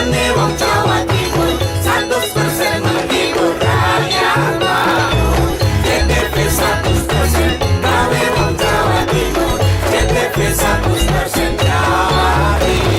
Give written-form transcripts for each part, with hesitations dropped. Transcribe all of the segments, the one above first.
Ane wong Jawa Timur 100% menghibur rakyat makmur. JTV 100% gawe wong Jawa Timur. JTV 100% Jawa Timur.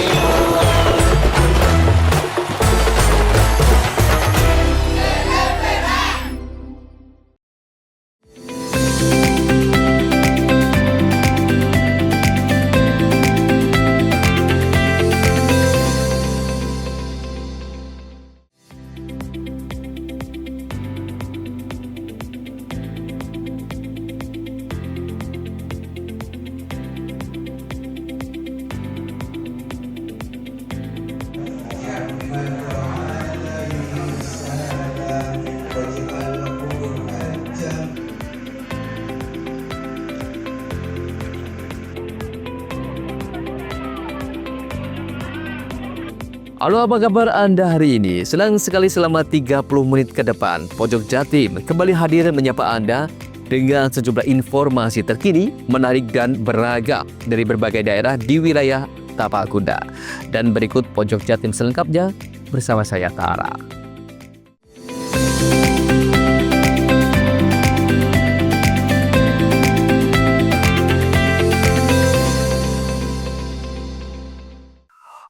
Halo, apa kabar Anda hari ini? Senang sekali selama 30 menit ke depan, Pojok Jatim kembali hadir menyapa Anda dengan sejumlah informasi terkini, menarik dan beragam dari berbagai daerah di wilayah Tapakkuda. Dan berikut Pojok Jatim selengkapnya bersama saya Tara.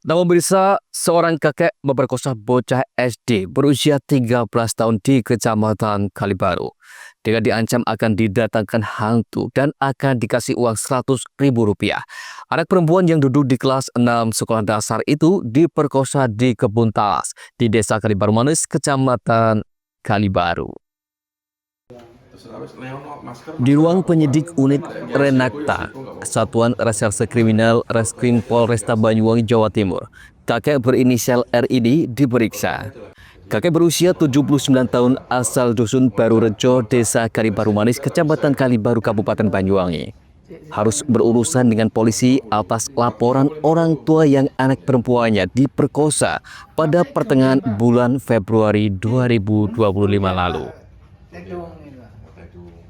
Namun pemirsa, seorang kakek memperkosa bocah SD berusia 13 tahun di Kecamatan Kalibaru. Dengan diancam akan didatangkan hantu dan akan dikasih uang Rp100.000. Anak perempuan yang duduk di kelas 6 sekolah dasar itu diperkosa di Kebun Talas di Desa Kalibaru Manis, Kecamatan Kalibaru. Di ruang penyidik unit Renakta, Satuan Reserse Kriminal Reskrim Polresta Banyuwangi, Jawa Timur, kakek berinisial R ini diperiksa. Kakek berusia 79 tahun asal Dusun Baru Rejo, Desa Kalibaru Manis, Kecamatan Kalibaru, Kabupaten Banyuwangi, harus berurusan dengan polisi atas laporan orang tua yang anak perempuannya diperkosa pada pertengahan bulan Februari 2025 lalu.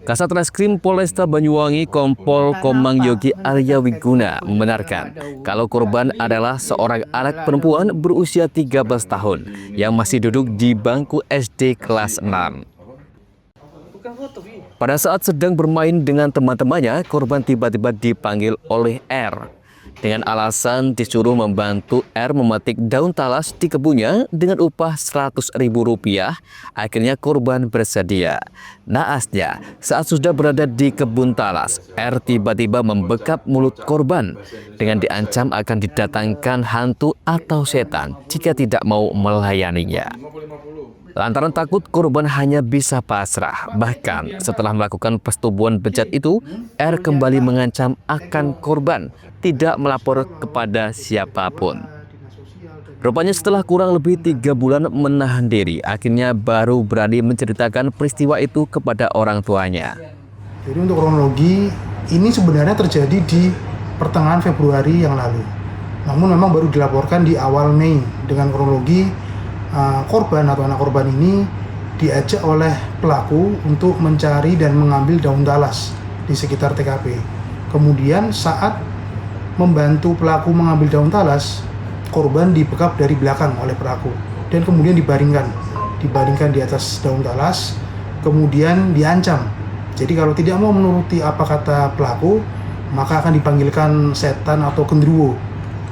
Kasat Reskrim Polresta Banyuwangi Kompol Komang Yogi Arya Wiguna membenarkan kalau korban adalah seorang anak perempuan berusia 13 tahun yang masih duduk di bangku SD kelas 6. Pada saat sedang bermain dengan teman-temannya, korban tiba-tiba dipanggil oleh R dengan alasan disuruh membantu R memetik daun talas di kebunnya dengan upah Rp100.000. Akhirnya korban bersedia. Naasnya, saat sudah berada di kebun talas, R tiba-tiba membekap mulut korban dengan diancam akan didatangkan hantu atau setan jika tidak mau melayaninya. Lantaran takut, korban hanya bisa pasrah. Bahkan setelah melakukan persetubuhan bejat itu, R kembali mengancam akan korban tidak melapor kepada siapapun. Rupanya setelah kurang lebih 3 bulan menahan diri, akhirnya baru berani menceritakan peristiwa itu kepada orang tuanya. Jadi untuk kronologi, ini sebenarnya terjadi di pertengahan Februari yang lalu. Namun memang baru dilaporkan di awal Mei. Dengan kronologi, korban atau anak korban ini diajak oleh pelaku untuk mencari dan mengambil daun talas di sekitar TKP. Kemudian saat membantu pelaku mengambil daun talas, korban dibekap dari belakang oleh pelaku dan kemudian dibaringkan di atas daun talas, kemudian diancam. Jadi kalau tidak mau menuruti apa kata pelaku, maka akan dipanggilkan setan atau genderuwo,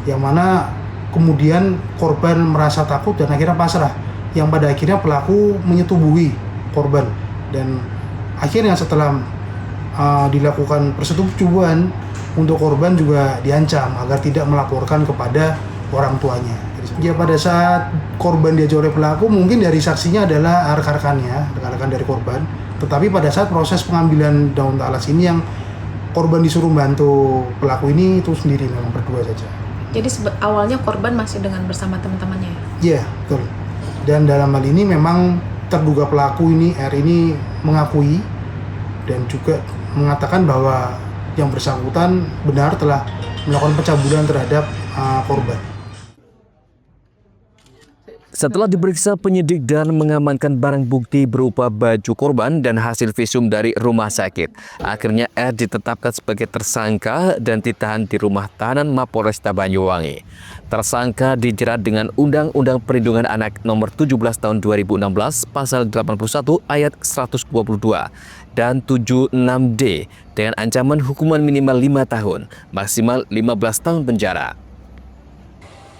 yang mana kemudian korban merasa takut dan akhirnya pasrah, yang pada akhirnya pelaku menyetubuhi korban. Dan akhirnya setelah dilakukan persetubuhan, untuk korban juga diancam agar tidak melaporkan kepada orang tuanya. Ya, pada saat korban diajak oleh pelaku, mungkin dari saksinya adalah rekan-rekannya, rekan-rekan dari korban. Tetapi pada saat proses pengambilan daun talas ini, yang korban disuruh bantu pelaku ini itu sendiri, memang berdua saja. Jadi awalnya korban masih dengan bersama teman-temannya? Iya, betul. Dan dalam hal ini memang terduga pelaku ini, R ini, mengakui dan juga mengatakan bahwa yang bersangkutan benar telah melakukan pencabulan terhadap korban. Setelah diperiksa penyidik dan mengamankan barang bukti berupa baju korban dan hasil visum dari rumah sakit, akhirnya R ditetapkan sebagai tersangka dan ditahan di rumah tahanan Mapolresta Banyuwangi. Tersangka dijerat dengan Undang-Undang Perlindungan Anak Nomor 17 Tahun 2016 Pasal 81 Ayat 122 dan 76D dengan ancaman hukuman minimal 5 tahun, maksimal 15 tahun penjara.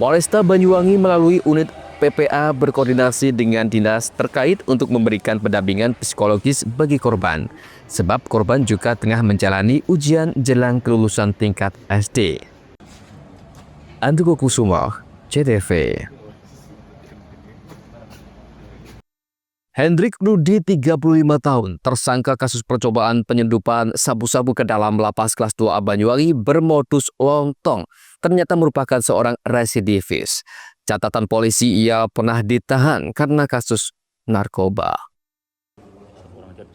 Polresta Banyuwangi melalui unit PPA berkoordinasi dengan dinas terkait untuk memberikan pendampingan psikologis bagi korban, sebab korban juga tengah menjalani ujian jelang kelulusan tingkat SD. Andiko Kusumo, CTV. Hendrik Rudi, 35 tahun, tersangka kasus percobaan penyeludupan sabu-sabu ke dalam lapas kelas 2A Banyuwangi bermodus lontong, ternyata merupakan seorang residivis. Catatan polisi, ia pernah ditahan karena kasus narkoba.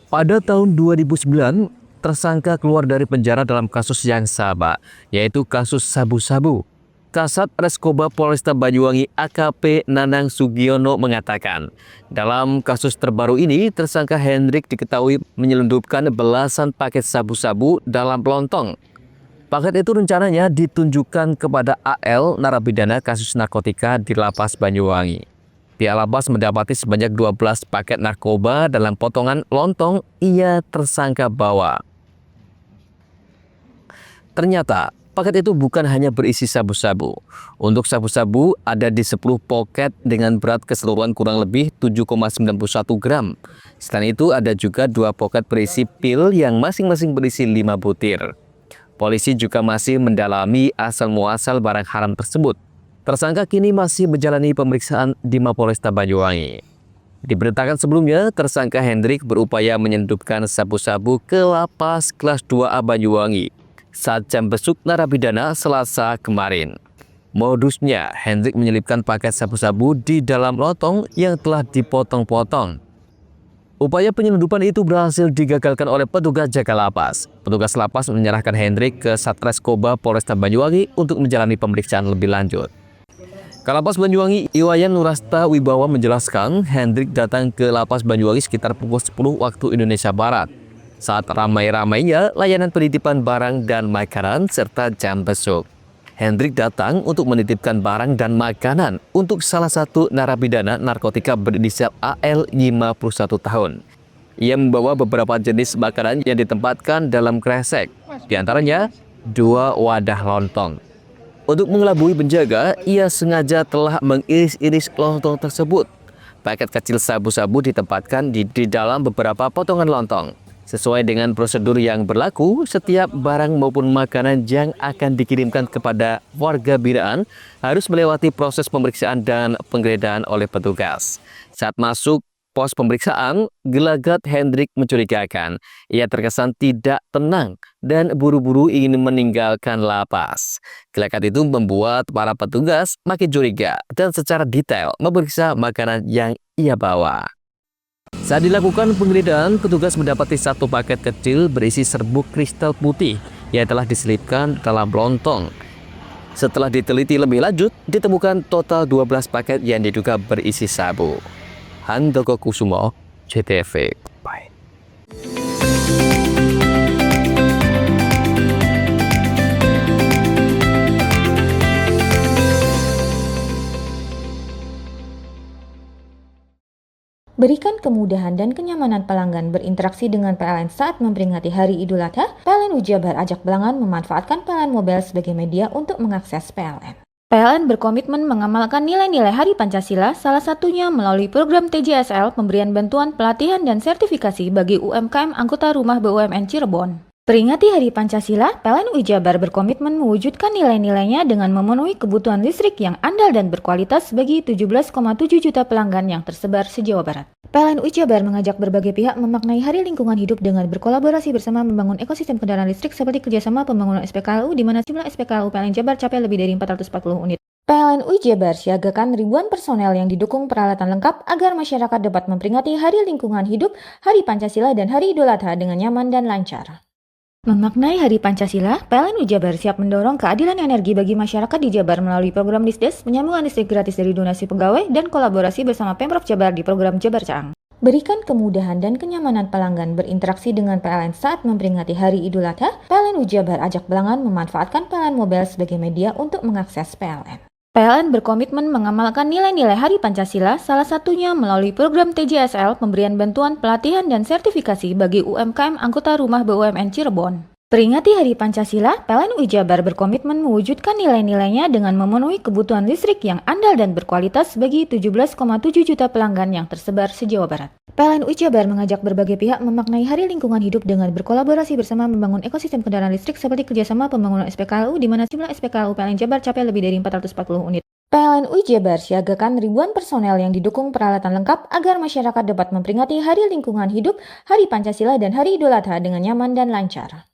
Pada tahun 2009, tersangka keluar dari penjara dalam kasus yang sama, yaitu kasus sabu-sabu. Kasat Reskoba Polresta Banyuwangi AKP Nanang Sugiono mengatakan, dalam kasus terbaru ini, tersangka Hendrik diketahui menyelundupkan belasan paket sabu-sabu dalam lontong. Paket itu rencananya ditunjukkan kepada AL, narapidana kasus narkotika di Lapas Banyuwangi. Pihak lapas mendapati sebanyak 12 paket narkoba dalam potongan lontong ia tersangka bawa. Ternyata, paket itu bukan hanya berisi sabu-sabu. Untuk sabu-sabu ada di 10 poket dengan berat keseluruhan kurang lebih 7,91 gram. Selain itu ada juga 2 poket berisi pil yang masing-masing berisi 5 butir. Polisi juga masih mendalami asal-muasal barang haram tersebut. Tersangka kini masih menjalani pemeriksaan di Mapolresta Banyuwangi. Diberitakan sebelumnya, tersangka Hendrik berupaya menyelundupkan sabu-sabu ke lapas kelas 2A Banyuwangi saat jam besuk narapidana Selasa kemarin. Modusnya, Hendrik menyelipkan paket sabu-sabu di dalam lontong yang telah dipotong-potong. Upaya penyelundupan itu berhasil digagalkan oleh petugas jaga lapas. Petugas lapas menyerahkan Hendrik ke Satreskoba Polresta Banyuwangi untuk menjalani pemeriksaan lebih lanjut. Kalapas Banyuwangi Iwayan Nurasta Wibawa menjelaskan, Hendrik datang ke Lapas Banyuwangi sekitar pukul 10 waktu Indonesia Barat. Saat ramai-ramainya layanan penitipan barang dan makanan serta jam besuk. Hendrik datang untuk menitipkan barang dan makanan untuk salah satu narapidana narkotika berinisial AL 51 tahun. Ia membawa beberapa jenis makanan yang ditempatkan dalam kresek, diantaranya 2 wadah lontong. Untuk mengelabui penjaga, ia sengaja telah mengiris-iris lontong tersebut. Paket kecil sabu-sabu ditempatkan di dalam beberapa potongan lontong. Sesuai dengan prosedur yang berlaku, setiap barang maupun makanan yang akan dikirimkan kepada warga binaan harus melewati proses pemeriksaan dan penggeledahan oleh petugas. Saat masuk pos pemeriksaan, gelagat Hendrik mencurigakan. Ia terkesan tidak tenang dan buru-buru ingin meninggalkan lapas. Gelagat itu membuat para petugas makin curiga dan secara detail memeriksa makanan yang ia bawa. Saat dilakukan penggeledahan, petugas mendapati 1 paket kecil berisi serbuk kristal putih yang telah diselipkan dalam lontong. Setelah diteliti lebih lanjut, ditemukan total 12 paket yang diduga berisi sabu. Handoko Kusumo, CTV. Bye. Berikan kemudahan dan kenyamanan pelanggan berinteraksi dengan PLN saat memperingati Hari Idul Adha. PLN Ujabar ajak pelanggan memanfaatkan PLN Mobile sebagai media untuk mengakses PLN. PLN berkomitmen mengamalkan nilai-nilai Hari Pancasila, salah satunya melalui program TJSL, pemberian bantuan pelatihan dan sertifikasi bagi UMKM anggota Rumah BUMN Cirebon. Peringati Hari Pancasila, PLN Ujabar berkomitmen mewujudkan nilai-nilainya dengan memenuhi kebutuhan listrik yang andal dan berkualitas bagi 17,7 juta pelanggan yang tersebar se-Jawa Barat. PLN Ujabar mengajak berbagai pihak memaknai Hari Lingkungan Hidup dengan berkolaborasi bersama membangun ekosistem kendaraan listrik seperti kerjasama pembangunan SPKLU di mana jumlah SPKLU PLN Jabar capai lebih dari 440 unit. PLN Ujabar siagakan ribuan personel yang didukung peralatan lengkap agar masyarakat dapat memperingati Hari Lingkungan Hidup, Hari Pancasila, dan Hari Idul Adha dengan nyaman dan lancar. Memaknai Hari Pancasila, PLN Jabar siap mendorong keadilan energi bagi masyarakat di Jabar melalui program Disdes, penyambungan listrik gratis dari donasi pegawai, dan kolaborasi bersama Pemprov Jabar di program Jabar Caang. Berikan kemudahan dan kenyamanan pelanggan berinteraksi dengan PLN saat memperingati Hari Idul Adha, PLN Jabar ajak pelanggan memanfaatkan PLN Mobile sebagai media untuk mengakses PLN. PLN berkomitmen mengamalkan nilai-nilai Hari Pancasila, salah satunya melalui program TJSL, pemberian bantuan pelatihan dan sertifikasi bagi UMKM anggota rumah BUMN Cirebon. Peringati Hari Pancasila, PLN Jabar berkomitmen mewujudkan nilai-nilainya dengan memenuhi kebutuhan listrik yang andal dan berkualitas bagi 17,7 juta pelanggan yang tersebar se-Jawa Barat. PLN Jabar mengajak berbagai pihak memaknai Hari Lingkungan Hidup dengan berkolaborasi bersama membangun ekosistem kendaraan listrik seperti kerjasama pembangunan SPKLU di mana jumlah SPKLU PLN Jabar capai lebih dari 440 unit. PLN Jabar siagakan ribuan personel yang didukung peralatan lengkap agar masyarakat dapat memperingati Hari Lingkungan Hidup, Hari Pancasila, dan Hari Idul Adha dengan nyaman dan lancar.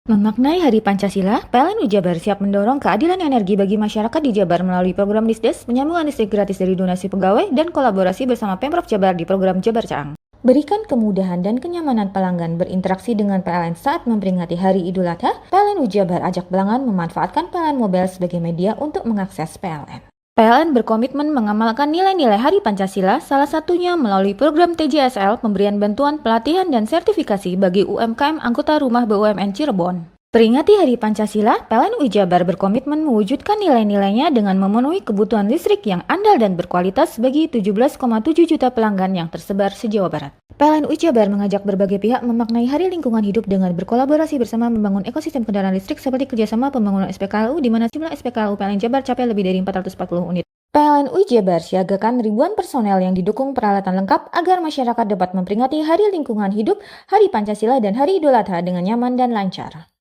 Memaknai Hari Pancasila, PLN Jabar siap mendorong keadilan energi bagi masyarakat di Jabar melalui program Disdes, penyambungan listrik gratis dari donasi pegawai, dan kolaborasi bersama Pemprov Jabar di program Jabar Caang. Berikan kemudahan dan kenyamanan pelanggan berinteraksi dengan PLN saat memperingati Hari Idul Adha, PLN Jabar ajak pelanggan memanfaatkan PLN Mobile sebagai media untuk mengakses PLN. PLN berkomitmen mengamalkan nilai-nilai Hari Pancasila, salah satunya melalui program TJSL, pemberian bantuan pelatihan dan sertifikasi bagi UMKM anggota rumah BUMN Cirebon. Peringati Hari Pancasila, PLN Jabar berkomitmen mewujudkan nilai-nilainya dengan memenuhi kebutuhan listrik yang andal dan berkualitas bagi 17,7 juta pelanggan yang tersebar se-Jawa Barat. PLN Jabar mengajak berbagai pihak memaknai Hari Lingkungan Hidup dengan berkolaborasi bersama membangun ekosistem kendaraan listrik seperti kerjasama pembangunan SPKLU di mana jumlah SPKLU PLN Jabar capai lebih dari 440 unit. PLN Jabar siagakan ribuan personel yang didukung peralatan lengkap agar masyarakat dapat memperingati Hari Lingkungan Hidup, Hari Pancasila, dan Hari Idul Adha dengan nyaman dan lancar.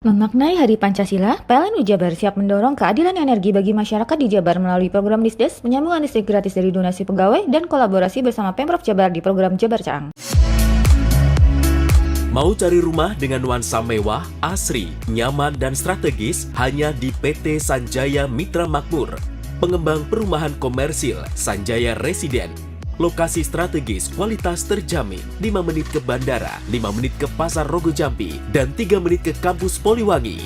Memaknai Hari Pancasila, PLN Jabar siap mendorong keadilan energi bagi masyarakat di Jabar melalui program Disdes, penyambungan listrik gratis dari donasi pegawai, dan kolaborasi bersama Pemprov Jabar di program Jabar Caang. Mau cari rumah dengan nuansa mewah, asri, nyaman, dan strategis hanya di PT Sanjaya Mitra Makmur. Pengembang perumahan komersil Sanjaya Residen. Lokasi strategis, kualitas terjamin. 5 menit ke bandara, 5 menit ke Pasar Rogo Jambi, dan 3 menit ke kampus Poliwangi.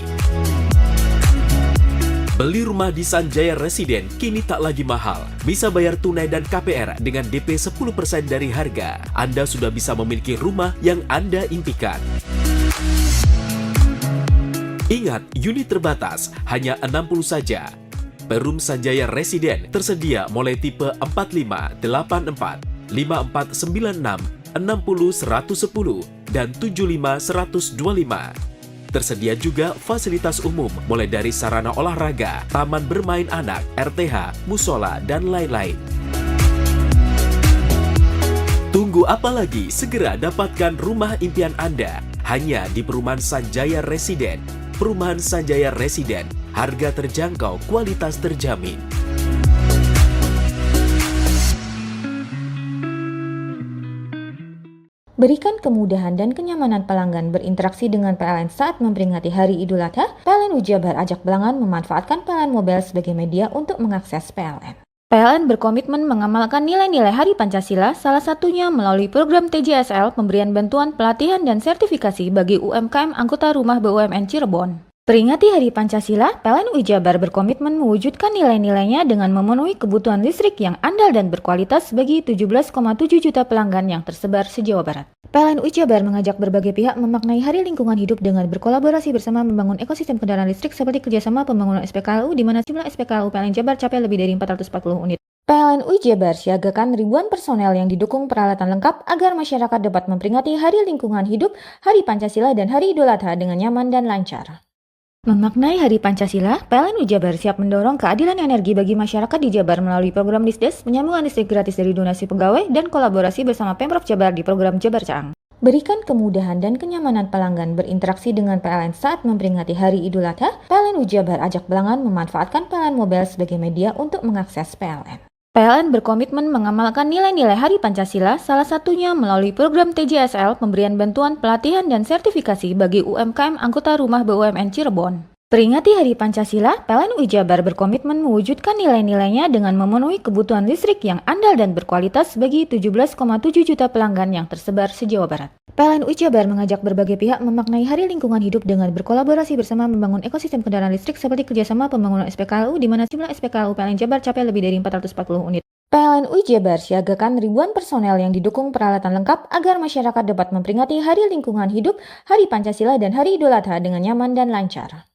Beli rumah di Sanjaya Residen kini tak lagi mahal. Bisa bayar tunai dan KPR dengan DP 10% dari harga. Anda sudah bisa memiliki rumah yang Anda impikan. Ingat, unit terbatas, hanya 60 saja. Perum Sanjaya Residen tersedia mulai tipe 45, 84, 5496, 60 110, dan 75 125. Tersedia juga fasilitas umum mulai dari sarana olahraga, taman bermain anak, RTH, musola, dan lain-lain. Tunggu apa lagi? Segera dapatkan rumah impian Anda hanya di Perumahan Sanjaya Residen. Perumahan Sanjaya Residen, harga terjangkau, kualitas terjamin. Berikan kemudahan dan kenyamanan pelanggan berinteraksi dengan PLN saat memperingati Hari Idul Adha, PLN Jabar ajak pelanggan memanfaatkan PLN Mobile sebagai media untuk mengakses PLN. PLN berkomitmen mengamalkan nilai-nilai Hari Pancasila, salah satunya melalui program TJSL, pemberian bantuan pelatihan dan sertifikasi bagi UMKM anggota rumah BUMN Cirebon. Peringati Hari Pancasila, PLN Jabar berkomitmen mewujudkan nilai-nilainya dengan memenuhi kebutuhan listrik yang andal dan berkualitas bagi 17,7 juta pelanggan yang tersebar se-Jawa Barat. PLN Jabar mengajak berbagai pihak memaknai Hari Lingkungan Hidup dengan berkolaborasi bersama membangun ekosistem kendaraan listrik seperti kerjasama pembangunan SPKLU di mana jumlah SPKLU PLN Jabar capai lebih dari 440 unit. PLN Jabar siagakan ribuan personel yang didukung peralatan lengkap agar masyarakat dapat memperingati Hari Lingkungan Hidup, Hari Pancasila, dan Hari Idul Adha dengan nyaman dan lancar. Memaknai Hari Pancasila, PLN Jabar siap mendorong keadilan energi bagi masyarakat di Jabar melalui program Disdes, penyambungan listrik gratis dari donasi pegawai, dan kolaborasi bersama Pemprov Jabar di program Jabar Caang. Berikan kemudahan dan kenyamanan pelanggan berinteraksi dengan PLN saat memperingati Hari Idul Adha, PLN Jabar ajak pelanggan memanfaatkan PLN Mobile sebagai media untuk mengakses PLN. PLN berkomitmen mengamalkan nilai-nilai Hari Pancasila, salah satunya melalui program TJSL, pemberian bantuan pelatihan dan sertifikasi bagi UMKM anggota rumah BUMN Cirebon. Peringati Hari Pancasila, PLN UI Jabar berkomitmen mewujudkan nilai-nilainya dengan memenuhi kebutuhan listrik yang andal dan berkualitas bagi 17,7 juta pelanggan yang tersebar se-Jawa Barat. PLN UI Jabar mengajak berbagai pihak memaknai Hari Lingkungan Hidup dengan berkolaborasi bersama membangun ekosistem kendaraan listrik seperti kerjasama pembangunan SPKLU di mana jumlah SPKLU PLN Jabar capai lebih dari 440 unit. PLN UI Jabar siagakan ribuan personel yang didukung peralatan lengkap agar masyarakat dapat memperingati Hari Lingkungan Hidup, Hari Pancasila, dan Hari Idul Adha dengan nyaman dan lancar.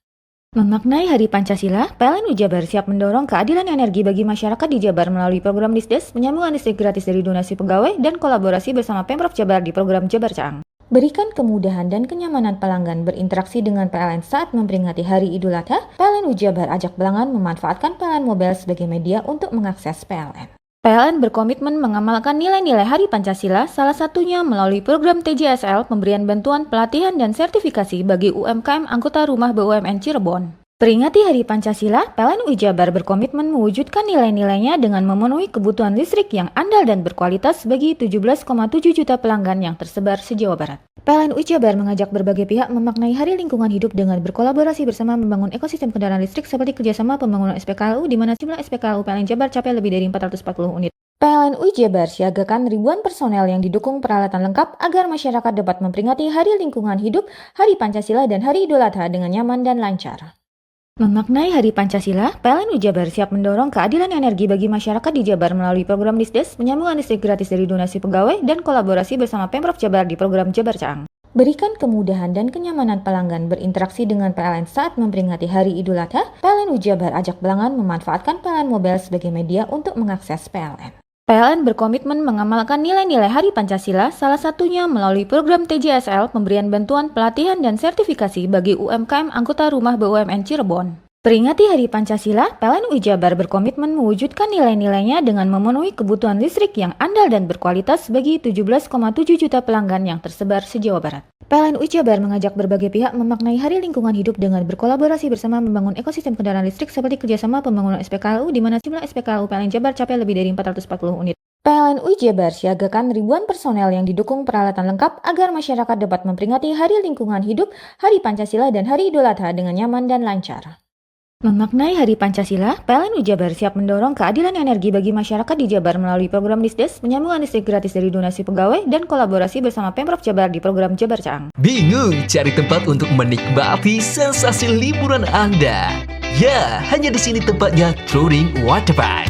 Memaknai Hari Pancasila, PLN UI Jabar siap mendorong keadilan energi bagi masyarakat di Jabar melalui program Disdes, penyambungan listrik gratis dari donasi pegawai, dan kolaborasi bersama Pemprov Jabar di program Jabar Caang. Berikan kemudahan dan kenyamanan pelanggan berinteraksi dengan PLN saat memperingati Hari Idul Adha, PLN UI Jabar ajak pelanggan memanfaatkan PLN Mobile sebagai media untuk mengakses PLN. PLN berkomitmen mengamalkan nilai-nilai Hari Pancasila, salah satunya melalui program TJSL pemberian bantuan pelatihan dan sertifikasi bagi UMKM anggota rumah BUMN Cirebon. Peringati Hari Pancasila, PLN UI Jabar berkomitmen mewujudkan nilai-nilainya dengan memenuhi kebutuhan listrik yang andal dan berkualitas bagi 17,7 juta pelanggan yang tersebar se-Jawa Barat. PLN UI Jabar mengajak berbagai pihak memaknai Hari Lingkungan Hidup dengan berkolaborasi bersama membangun ekosistem kendaraan listrik seperti kerjasama pembangunan SPKLU di mana jumlah SPKLU PLN Jabar capai lebih dari 440 unit. PLN UI Jabar siagakan ribuan personel yang didukung peralatan lengkap agar masyarakat dapat memperingati Hari Lingkungan Hidup, Hari Pancasila, dan Hari Idul Adha dengan nyaman dan lancar. Memaknai Hari Pancasila, PLN UI Jabar siap mendorong keadilan energi bagi masyarakat di Jabar melalui program Disdes, penyambungan listrik gratis dari donasi pegawai, dan kolaborasi bersama Pemprov Jabar di program Jabar Caang. Berikan kemudahan dan kenyamanan pelanggan berinteraksi dengan PLN saat memperingati Hari Idul Adha, PLN UI Jabar ajak pelanggan memanfaatkan PLN Mobile sebagai media untuk mengakses PLN. PLN berkomitmen mengamalkan nilai-nilai Hari Pancasila, salah satunya melalui program TJSL pemberian bantuan pelatihan dan sertifikasi bagi UMKM anggota rumah BUMN Cirebon. Peringati Hari Pancasila, PLN UI Jabar berkomitmen mewujudkan nilai-nilainya dengan memenuhi kebutuhan listrik yang andal dan berkualitas bagi 17,7 juta pelanggan yang tersebar se-Jawa Barat. PLN UI Jabar mengajak berbagai pihak memaknai Hari Lingkungan Hidup dengan berkolaborasi bersama membangun ekosistem kendaraan listrik seperti kerjasama pembangunan SPKLU di mana jumlah SPKLU PLN Jabar capai lebih dari 440 unit. PLN UI Jabar siagakan ribuan personel yang didukung peralatan lengkap agar masyarakat dapat memperingati Hari Lingkungan Hidup, Hari Pancasila, dan Hari Idul Adha dengan nyaman dan lancar. Memaknai Hari Pancasila, PLN UI Jabar siap mendorong keadilan energi bagi masyarakat di Jabar melalui program Disdes, penyambungan listrik gratis dari donasi pegawai, dan kolaborasi bersama Pemprov Jabar di program Jabar Caang. Bingung cari tempat untuk menikmati sensasi liburan Anda? Ya, hanya di sini tempatnya Touring Waterpark.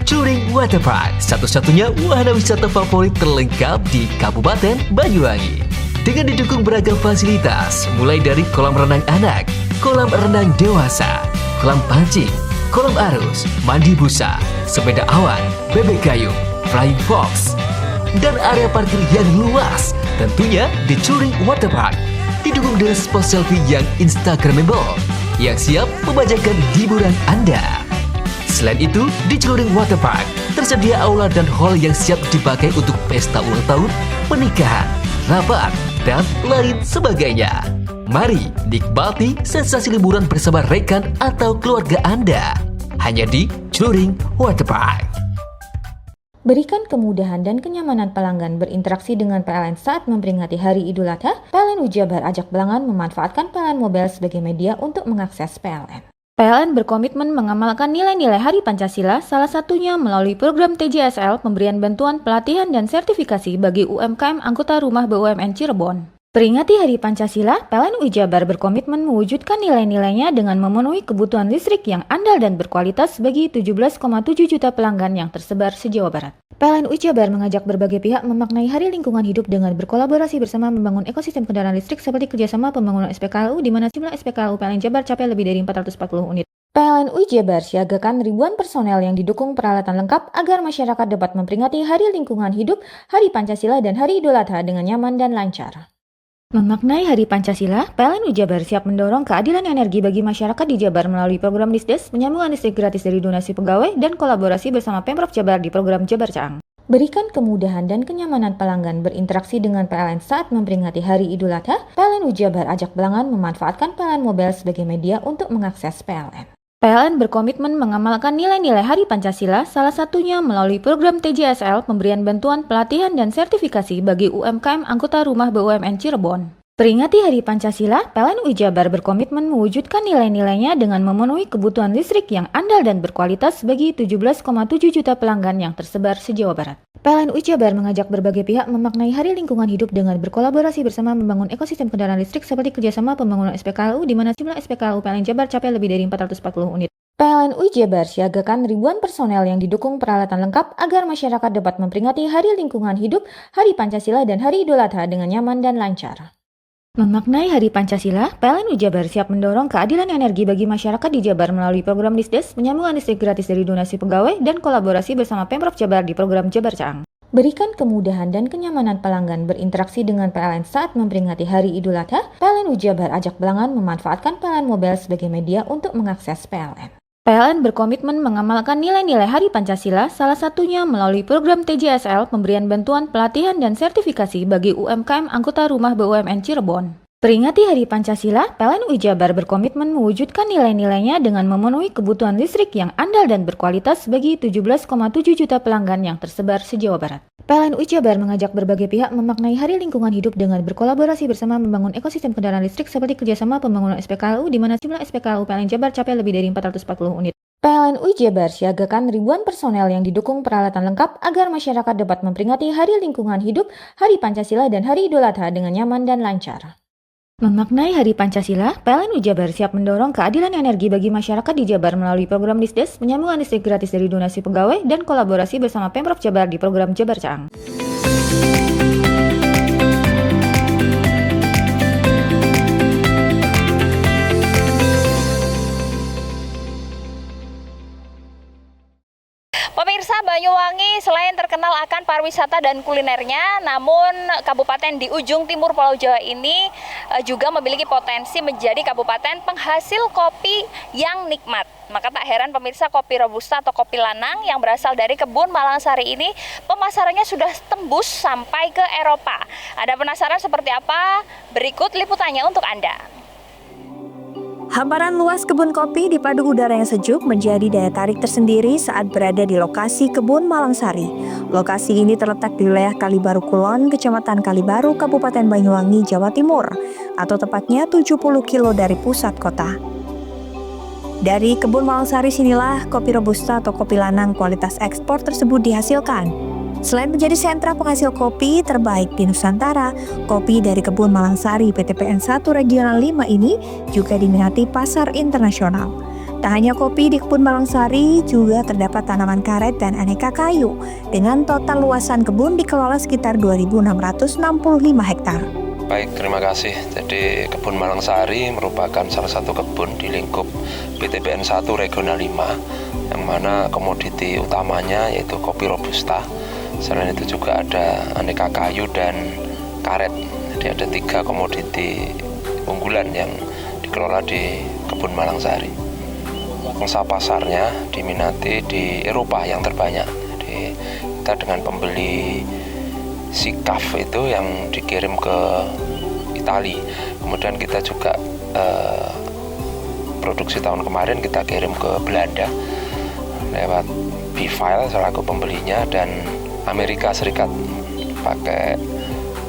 Touring Waterpark, satu-satunya wahana wisata favorit terlengkap di Kabupaten Banyuwangi. Dengan didukung beragam fasilitas, mulai dari kolam renang anak, kolam renang dewasa, kolam pancing, kolam arus, mandi busa, sepeda awan, bebek kayu, flying fox, dan area parkir yang luas. Tentunya di Touring Waterpark didukung dengan spot selfie yang instagramable yang siap membajakan hiburan Anda. Selain itu, di Touring Waterpark tersedia aula dan hall yang siap dipakai untuk pesta ulang tahun, pernikahan, rapat, dan lain sebagainya. Mari nikmati sensasi liburan bersama rekan atau keluarga Anda. Hanya di Touring Waterpark. Berikan kemudahan dan kenyamanan pelanggan berinteraksi dengan PLN saat memperingati Hari Idul Adha, PLN UI Jabar ajak pelanggan memanfaatkan PLN Mobile sebagai media untuk mengakses PLN. PLN berkomitmen mengamalkan nilai-nilai Hari Pancasila, salah satunya melalui program TJSL pemberian bantuan pelatihan dan sertifikasi bagi UMKM anggota rumah BUMN Cirebon. Peringati Hari Pancasila, PLN UI Jabar berkomitmen mewujudkan nilai-nilainya dengan memenuhi kebutuhan listrik yang andal dan berkualitas bagi 17,7 juta pelanggan yang tersebar se-Jawa Barat. PLN UI Jabar mengajak berbagai pihak memaknai Hari Lingkungan Hidup dengan berkolaborasi bersama membangun ekosistem kendaraan listrik seperti kerjasama pembangunan SPKLU di mana jumlah SPKLU PLN Jabar capai lebih dari 440 unit. PLN UI Jabar siagakan ribuan personel yang didukung peralatan lengkap agar masyarakat dapat memperingati Hari Lingkungan Hidup, Hari Pancasila, dan Hari Idul Adha dengan nyaman dan lancar. Memaknai Hari Pancasila, PLN UI Jabar siap mendorong keadilan energi bagi masyarakat di Jabar melalui program Disdes, penyambungan listrik gratis dari donasi pegawai, dan kolaborasi bersama Pemprov Jabar di program Jabar Caang. Berikan kemudahan dan kenyamanan pelanggan berinteraksi dengan PLN saat memperingati Hari Idul Adha, PLN UI Jabar ajak pelanggan memanfaatkan PLN Mobile sebagai media untuk mengakses PLN. PLN berkomitmen mengamalkan nilai-nilai Hari Pancasila, salah satunya melalui program TJSL pemberian bantuan pelatihan dan sertifikasi bagi UMKM anggota rumah BUMN Cirebon. Peringati Hari Pancasila, PLN UI Jabar berkomitmen mewujudkan nilai-nilainya dengan memenuhi kebutuhan listrik yang andal dan berkualitas bagi 17,7 juta pelanggan yang tersebar se-Jawa Barat. PLN UI Jabar mengajak berbagai pihak memaknai Hari Lingkungan Hidup dengan berkolaborasi bersama membangun ekosistem kendaraan listrik seperti kerjasama pembangunan SPKLU di mana jumlah SPKLU PLN Jabar capai lebih dari 440 unit. PLN UI Jabar siagakan ribuan personel yang didukung peralatan lengkap agar masyarakat dapat memperingati Hari Lingkungan Hidup, Hari Pancasila, dan Hari Idul Adha dengan nyaman dan lancar. Memaknai Hari Pancasila, PLN UI Jabar siap mendorong keadilan energi bagi masyarakat di Jabar melalui program Lisdes, penyambungan listrik gratis dari donasi pegawai, dan kolaborasi bersama Pemprov Jabar di program Jabar Caang. Berikan kemudahan dan kenyamanan pelanggan berinteraksi dengan PLN saat memperingati Hari Idul Adha, PLN UI Jabar Ajak Belangan memanfaatkan PLN Mobile sebagai media untuk mengakses PLN. PLN berkomitmen mengamalkan nilai-nilai Hari Pancasila, salah satunya melalui program TJSL, pemberian bantuan pelatihan dan sertifikasi bagi UMKM anggota Rumah BUMN Cirebon. Peringati Hari Pancasila, PLN UI Jabar berkomitmen mewujudkan nilai-nilainya dengan memenuhi kebutuhan listrik yang andal dan berkualitas bagi 17,7 juta pelanggan yang tersebar se-Jawa Barat. PLN UI Jabar mengajak berbagai pihak memaknai Hari Lingkungan Hidup dengan berkolaborasi bersama membangun ekosistem kendaraan listrik seperti kerjasama pembangunan SPKLU di mana jumlah SPKLU PLN Jabar capai lebih dari 440 unit. PLN UI Jabar siagakan ribuan personel yang didukung peralatan lengkap agar masyarakat dapat memperingati Hari Lingkungan Hidup, Hari Pancasila, dan Hari Idul Adha dengan nyaman dan lancar. Memaknai Hari Pancasila, PLN UI Jabar siap mendorong keadilan energi bagi masyarakat di Jabar melalui program Lisdes, penyambungan listrik gratis dari donasi pegawai, dan kolaborasi bersama Pemprov Jabar di program Jabar Caang. Pemirsa, Banyuwangi selain terkenal akan pariwisata dan kulinernya, namun kabupaten di ujung timur Pulau Jawa ini juga memiliki potensi menjadi kabupaten penghasil kopi yang nikmat. Maka tak heran pemirsa, kopi Robusta atau kopi lanang yang berasal dari kebun Malangsari ini pemasarannya sudah tembus sampai ke Eropa. Ada penasaran seperti apa? Berikut liputannya untuk Anda. Hamparan luas kebun kopi dipadu udara yang sejuk menjadi daya tarik tersendiri saat berada di lokasi kebun Malangsari. Lokasi ini terletak di wilayah Kalibaru Kulon, Kecamatan Kalibaru, Kabupaten Banyuwangi, Jawa Timur, atau tepatnya 70 kilo dari pusat kota. Dari kebun Malangsari sinilah kopi Robusta atau kopi lanang kualitas ekspor tersebut dihasilkan. Selain menjadi sentra penghasil kopi terbaik di Nusantara, kopi dari kebun Malangsari PTPN 1 Regional 5 ini juga diminati pasar internasional. Tak hanya kopi di kebun Malangsari, juga terdapat tanaman karet dan aneka kayu. Dengan total luasan kebun dikelola sekitar 2.665 hektar. Baik, terima kasih. Jadi kebun Malangsari merupakan salah satu kebun di lingkup PTPN 1 Regional 5, yang mana komoditi utamanya yaitu kopi Robusta. Selain itu juga ada aneka kayu dan karet. Jadi ada 3 komoditi unggulan yang dikelola di kebun Malangsari. Mangsa pasarnya diminati di Eropa yang terbanyak. Jadi kita dengan pembeli sikaf itu yang dikirim ke Italia. Kemudian kita juga produksi tahun kemarin kita kirim ke Belanda lewat B-File selaku pembelinya, dan Amerika Serikat pakai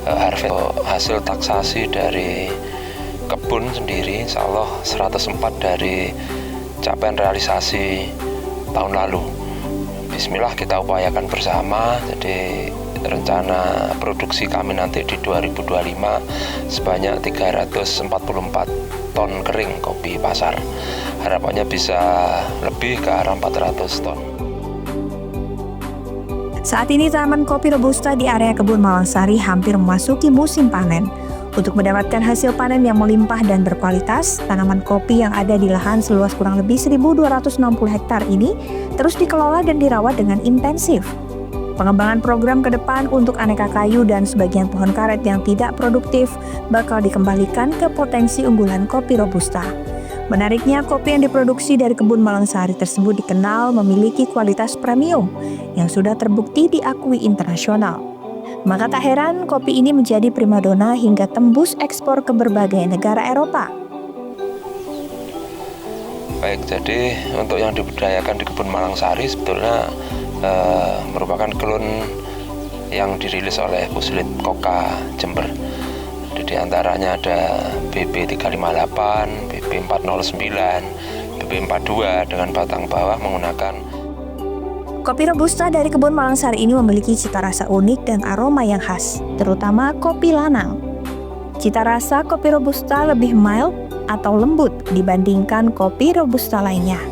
harvest. Hasil taksasi dari kebun sendiri insya Allah 104 dari capaian realisasi tahun lalu. Bismillah kita upayakan bersama. Jadi rencana produksi kami nanti di 2025 sebanyak 344 ton kering kopi pasar. Harapannya bisa lebih ke arah 400 ton. Saat ini tanaman kopi Robusta di area kebun Malangsari hampir memasuki musim panen. Untuk mendapatkan hasil panen yang melimpah dan berkualitas, tanaman kopi yang ada di lahan seluas kurang lebih 1.260 hektar ini terus dikelola dan dirawat dengan intensif. Pengembangan program ke depan untuk aneka kayu dan sebagian pohon karet yang tidak produktif bakal dikembalikan ke potensi unggulan kopi Robusta. Menariknya, kopi yang diproduksi dari kebun Malangsari tersebut dikenal memiliki kualitas premium yang sudah terbukti diakui internasional. Maka tak heran kopi ini menjadi primadona hingga tembus ekspor ke berbagai negara Eropa. Baik, jadi untuk yang dibudidayakan di kebun Malangsari sebetulnya merupakan klon yang dirilis oleh Puslit Koka Jember. Jadi diantaranya ada BB358, BB409, BB42 dengan batang bawah menggunakan. Kopi Robusta dari kebun Malangsari ini memiliki cita rasa unik dan aroma yang khas, terutama kopi lanang. Cita rasa kopi Robusta lebih mild atau lembut dibandingkan kopi Robusta lainnya.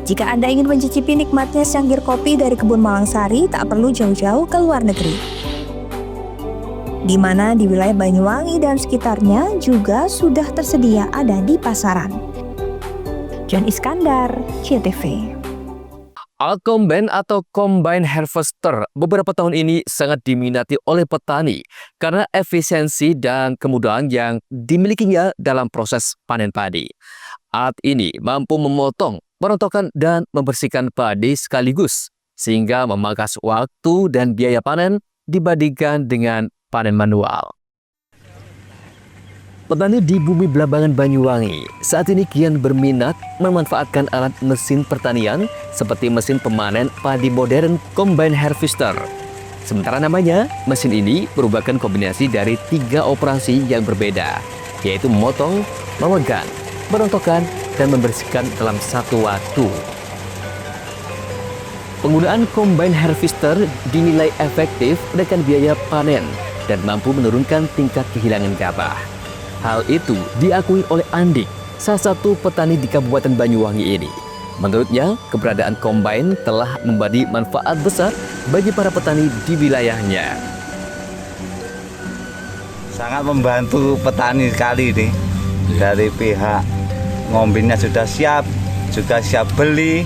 Jika Anda ingin mencicipi nikmatnya secangkir kopi dari kebun Malangsari, tak perlu jauh-jauh ke luar negeri. Di mana di wilayah Banyuwangi dan sekitarnya juga sudah tersedia ada di pasaran. John Iskandar, CTV. Alcombine atau Combine Harvester beberapa tahun ini sangat diminati oleh petani karena efisiensi dan kemudahan yang dimilikinya dalam proses panen padi. Alat ini mampu memotong, merontokkan, dan membersihkan padi sekaligus, sehingga memangkas waktu dan biaya panen dibandingkan dengan panen manual. Petani di Bumi Belambangan Banyuwangi saat ini kian berminat memanfaatkan alat mesin pertanian seperti mesin pemanen padi modern Combine Harvester. Sementara namanya, mesin ini merupakan kombinasi dari 3 operasi yang berbeda, yaitu memotong, memegang, merontokkan, dan membersihkan dalam satu waktu. Penggunaan Combine Harvester dinilai efektif dengan biaya panen dan mampu menurunkan tingkat kehilangan gabah. Hal itu diakui oleh Andik, salah satu petani di Kabupaten Banyuwangi ini. Menurutnya, keberadaan Combine telah memberi manfaat besar bagi para petani di wilayahnya. Sangat membantu petani sekali nih. Dari pihak ngombinnya sudah siap, juga siap beli,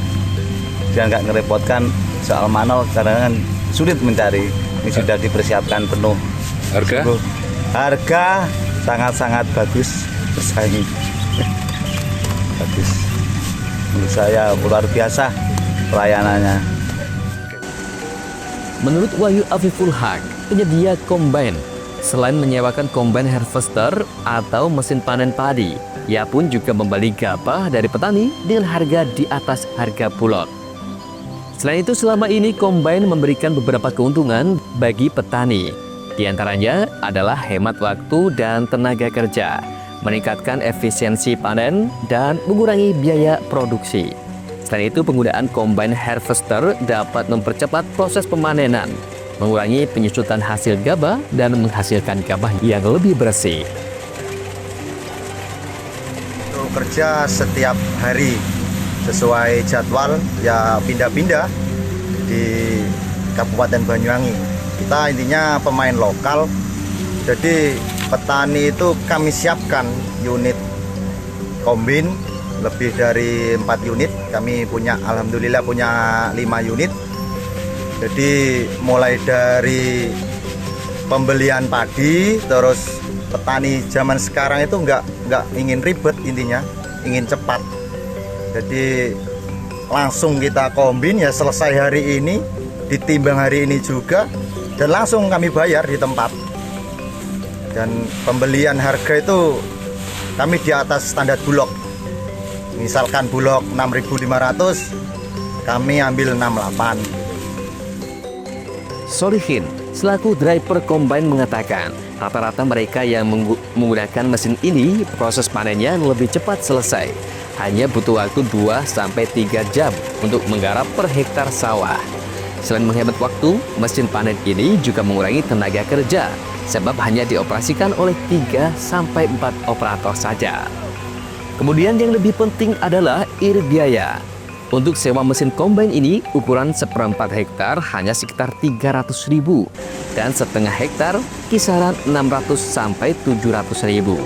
dan nggak ngerepotkan soal manual karena kan sulit mencari. Ini sudah dipersiapkan penuh. Harga sangat-sangat bagus, bersaing. Bagus. Menurut saya luar biasa pelayanannya. Menurut Wahyu Afiful Haq, penyedia Combine, selain menyewakan Combine Harvester atau mesin panen padi, ia pun juga membeli gabah dari petani dengan harga di atas harga bulog. Selain itu, selama ini Combine memberikan beberapa keuntungan bagi petani. Di antaranya adalah hemat waktu dan tenaga kerja, meningkatkan efisiensi panen, dan mengurangi biaya produksi. Selain itu, penggunaan Combine Harvester dapat mempercepat proses pemanenan, mengurangi penyusutan hasil gabah, dan menghasilkan gabah yang lebih bersih. Untuk kerja setiap hari sesuai jadwal, ya pindah-pindah di Kabupaten Banyuwangi. Kita intinya pemain lokal, jadi petani itu kami siapkan unit kombin lebih dari 4 unit. Kami punya, alhamdulillah punya 5 unit. Jadi mulai dari pembelian padi, terus petani zaman sekarang itu nggak ingin ribet, intinya ingin cepat. Jadi langsung kita kombin, ya selesai hari ini, ditimbang hari ini juga, dan langsung kami bayar di tempat. Dan pembelian harga itu kami di atas standar bulog. Misalkan bulog 6.500, kami ambil 68. Solihin, selaku driver Combine, mengatakan rata-rata mereka yang menggunakan mesin ini proses panennya lebih cepat selesai. Hanya butuh waktu 2-3 jam untuk menggarap per hektar sawah. Selain menghemat waktu, mesin panen ini juga mengurangi tenaga kerja, sebab hanya dioperasikan oleh 3-4 operator saja. Kemudian yang lebih penting adalah irit biaya. Untuk sewa mesin Combine ini, ukuran 1/4 hektar hanya sekitar 300.000, dan setengah hektar kisaran 600-700.000.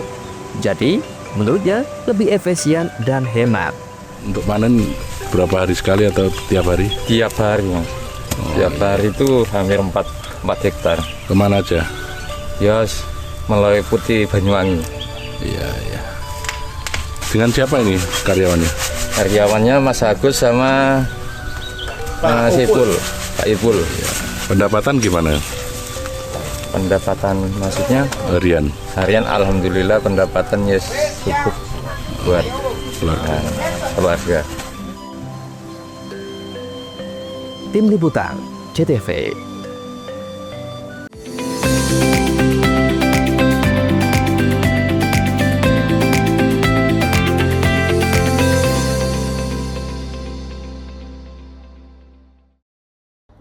Jadi, menurutnya lebih efisien dan hemat. Untuk panen berapa hari sekali atau tiap hari? Tiap hari, Mas. Tiap hari itu hampir 4 hektar. Kemana aja? Ya, meliputi Banyuwangi. Iya, iya. Dengan siapa ini karyawannya? Karyawannya Mas Agus sama Mas Ipul, Pak Ipul. Ya. Pendapatan gimana? Pendapatan maksudnya? Harian. Harian alhamdulillah pendapatan ya cukup buat keluarga. Tim Liputan, CTV.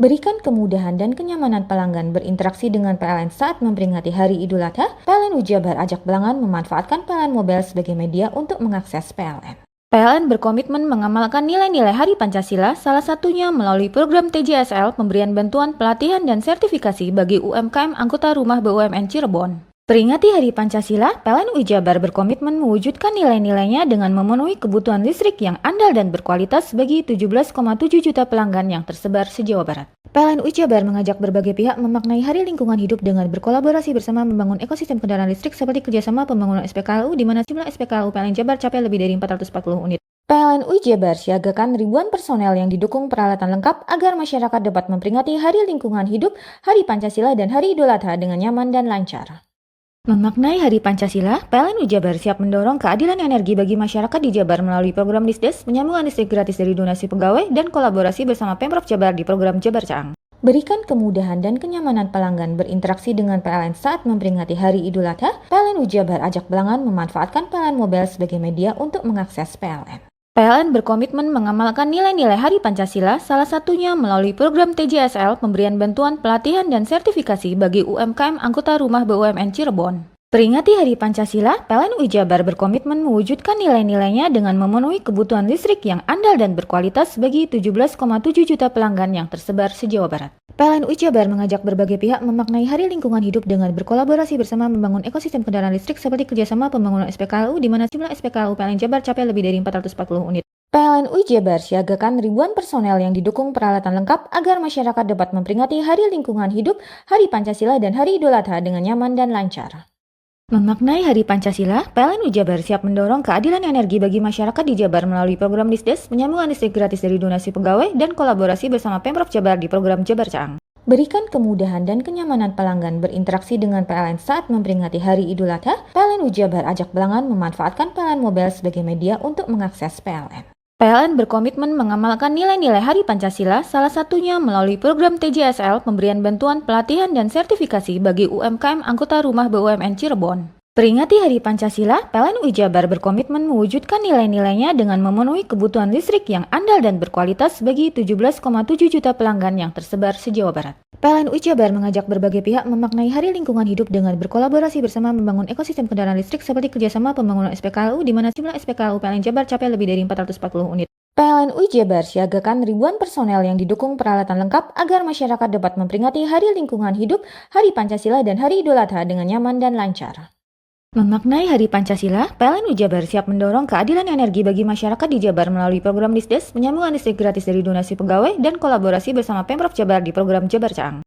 Berikan kemudahan dan kenyamanan pelanggan berinteraksi dengan PLN saat memperingati Hari Idul Adha, PLN Ujabar Ajak Belangan memanfaatkan PLN Mobile sebagai media untuk mengakses PLN. PLN berkomitmen mengamalkan nilai-nilai Hari Pancasila, salah satunya melalui program TJSL pemberian bantuan pelatihan dan sertifikasi bagi UMKM anggota rumah BUMN Cirebon. Peringati Hari Pancasila, PLN Ujabar berkomitmen mewujudkan nilai-nilainya dengan memenuhi kebutuhan listrik yang andal dan berkualitas bagi 17,7 juta pelanggan yang tersebar se-Jawa Barat. PLN Ujabar mengajak berbagai pihak memaknai Hari Lingkungan Hidup dengan berkolaborasi bersama membangun ekosistem kendaraan listrik seperti kerjasama pembangunan SPKLU di mana jumlah SPKLU PLN Jabar capai lebih dari 440 unit. PLN Ujabar siagakan ribuan personel yang didukung peralatan lengkap agar masyarakat dapat memperingati Hari Lingkungan Hidup, Hari Pancasila, dan Hari Idul Adha dengan nyaman dan lancar. Memaknai Hari Pancasila, PLN Ujabar siap mendorong keadilan energi bagi masyarakat di Jabar melalui program Disdes, penyambungan listrik gratis dari donasi pegawai, dan kolaborasi bersama Pemprov Jabar di program Jabar Caang. Berikan kemudahan dan kenyamanan pelanggan berinteraksi dengan PLN saat memperingati Hari Idul Adha, PLN Ujabar Ajak Belangan memanfaatkan PLN Mobile sebagai media untuk mengakses PLN. PLN berkomitmen mengamalkan nilai-nilai Hari Pancasila, salah satunya melalui program TJSL pemberian bantuan pelatihan dan sertifikasi bagi UMKM anggota rumah BUMN Cirebon. Peringati Hari Pancasila, PLN Ujabar berkomitmen mewujudkan nilai-nilainya dengan memenuhi kebutuhan listrik yang andal dan berkualitas bagi 17,7 juta pelanggan yang tersebar se-Jawa Barat. PLN Ujabar mengajak berbagai pihak memaknai Hari Lingkungan Hidup dengan berkolaborasi bersama membangun ekosistem kendaraan listrik seperti kerjasama pembangunan SPKLU di mana jumlah SPKLU PLN Jabar capai lebih dari 440 unit. PLN Ujabar siagakan ribuan personel yang didukung peralatan lengkap agar masyarakat dapat memperingati Hari Lingkungan Hidup, Hari Pancasila, dan Hari Idul Adha dengan nyaman dan lancar. Memaknai Hari Pancasila, PLN Ujabar siap mendorong keadilan energi bagi masyarakat di Jabar melalui program Disdes, penyambungan listrik gratis dari donasi pegawai, dan kolaborasi bersama Pemprov Jabar di program Jabar Caang. Berikan kemudahan dan kenyamanan pelanggan berinteraksi dengan PLN saat memperingati Hari Idul Adha, PLN Ujabar Ajak Belangan memanfaatkan PLN Mobile sebagai media untuk mengakses PLN. PLN berkomitmen mengamalkan nilai-nilai Hari Pancasila, salah satunya melalui program TJSL pemberian bantuan pelatihan dan sertifikasi bagi UMKM anggota rumah BUMN Cirebon. Peringati Hari Pancasila, PLN Ujabar berkomitmen mewujudkan nilai-nilainya dengan memenuhi kebutuhan listrik yang andal dan berkualitas bagi 17,7 juta pelanggan yang tersebar se-Jawa Barat. PLN Ujabar mengajak berbagai pihak memaknai Hari Lingkungan Hidup dengan berkolaborasi bersama membangun ekosistem kendaraan listrik seperti kerjasama pembangunan SPKLU di mana jumlah SPKLU PLN Jabar capai lebih dari 440 unit. PLN Ujabar siagakan ribuan personel yang didukung peralatan lengkap agar masyarakat dapat memperingati Hari Lingkungan Hidup, Hari Pancasila, dan Hari Idul Adha dengan nyaman dan lancar. Memaknai Hari Pancasila, PLN Ujabar siap mendorong keadilan energi bagi masyarakat di Jabar melalui program Disdes, penyambungan listrik gratis dari donasi pegawai, dan kolaborasi bersama Pemprov Jabar di program Jabar Caang.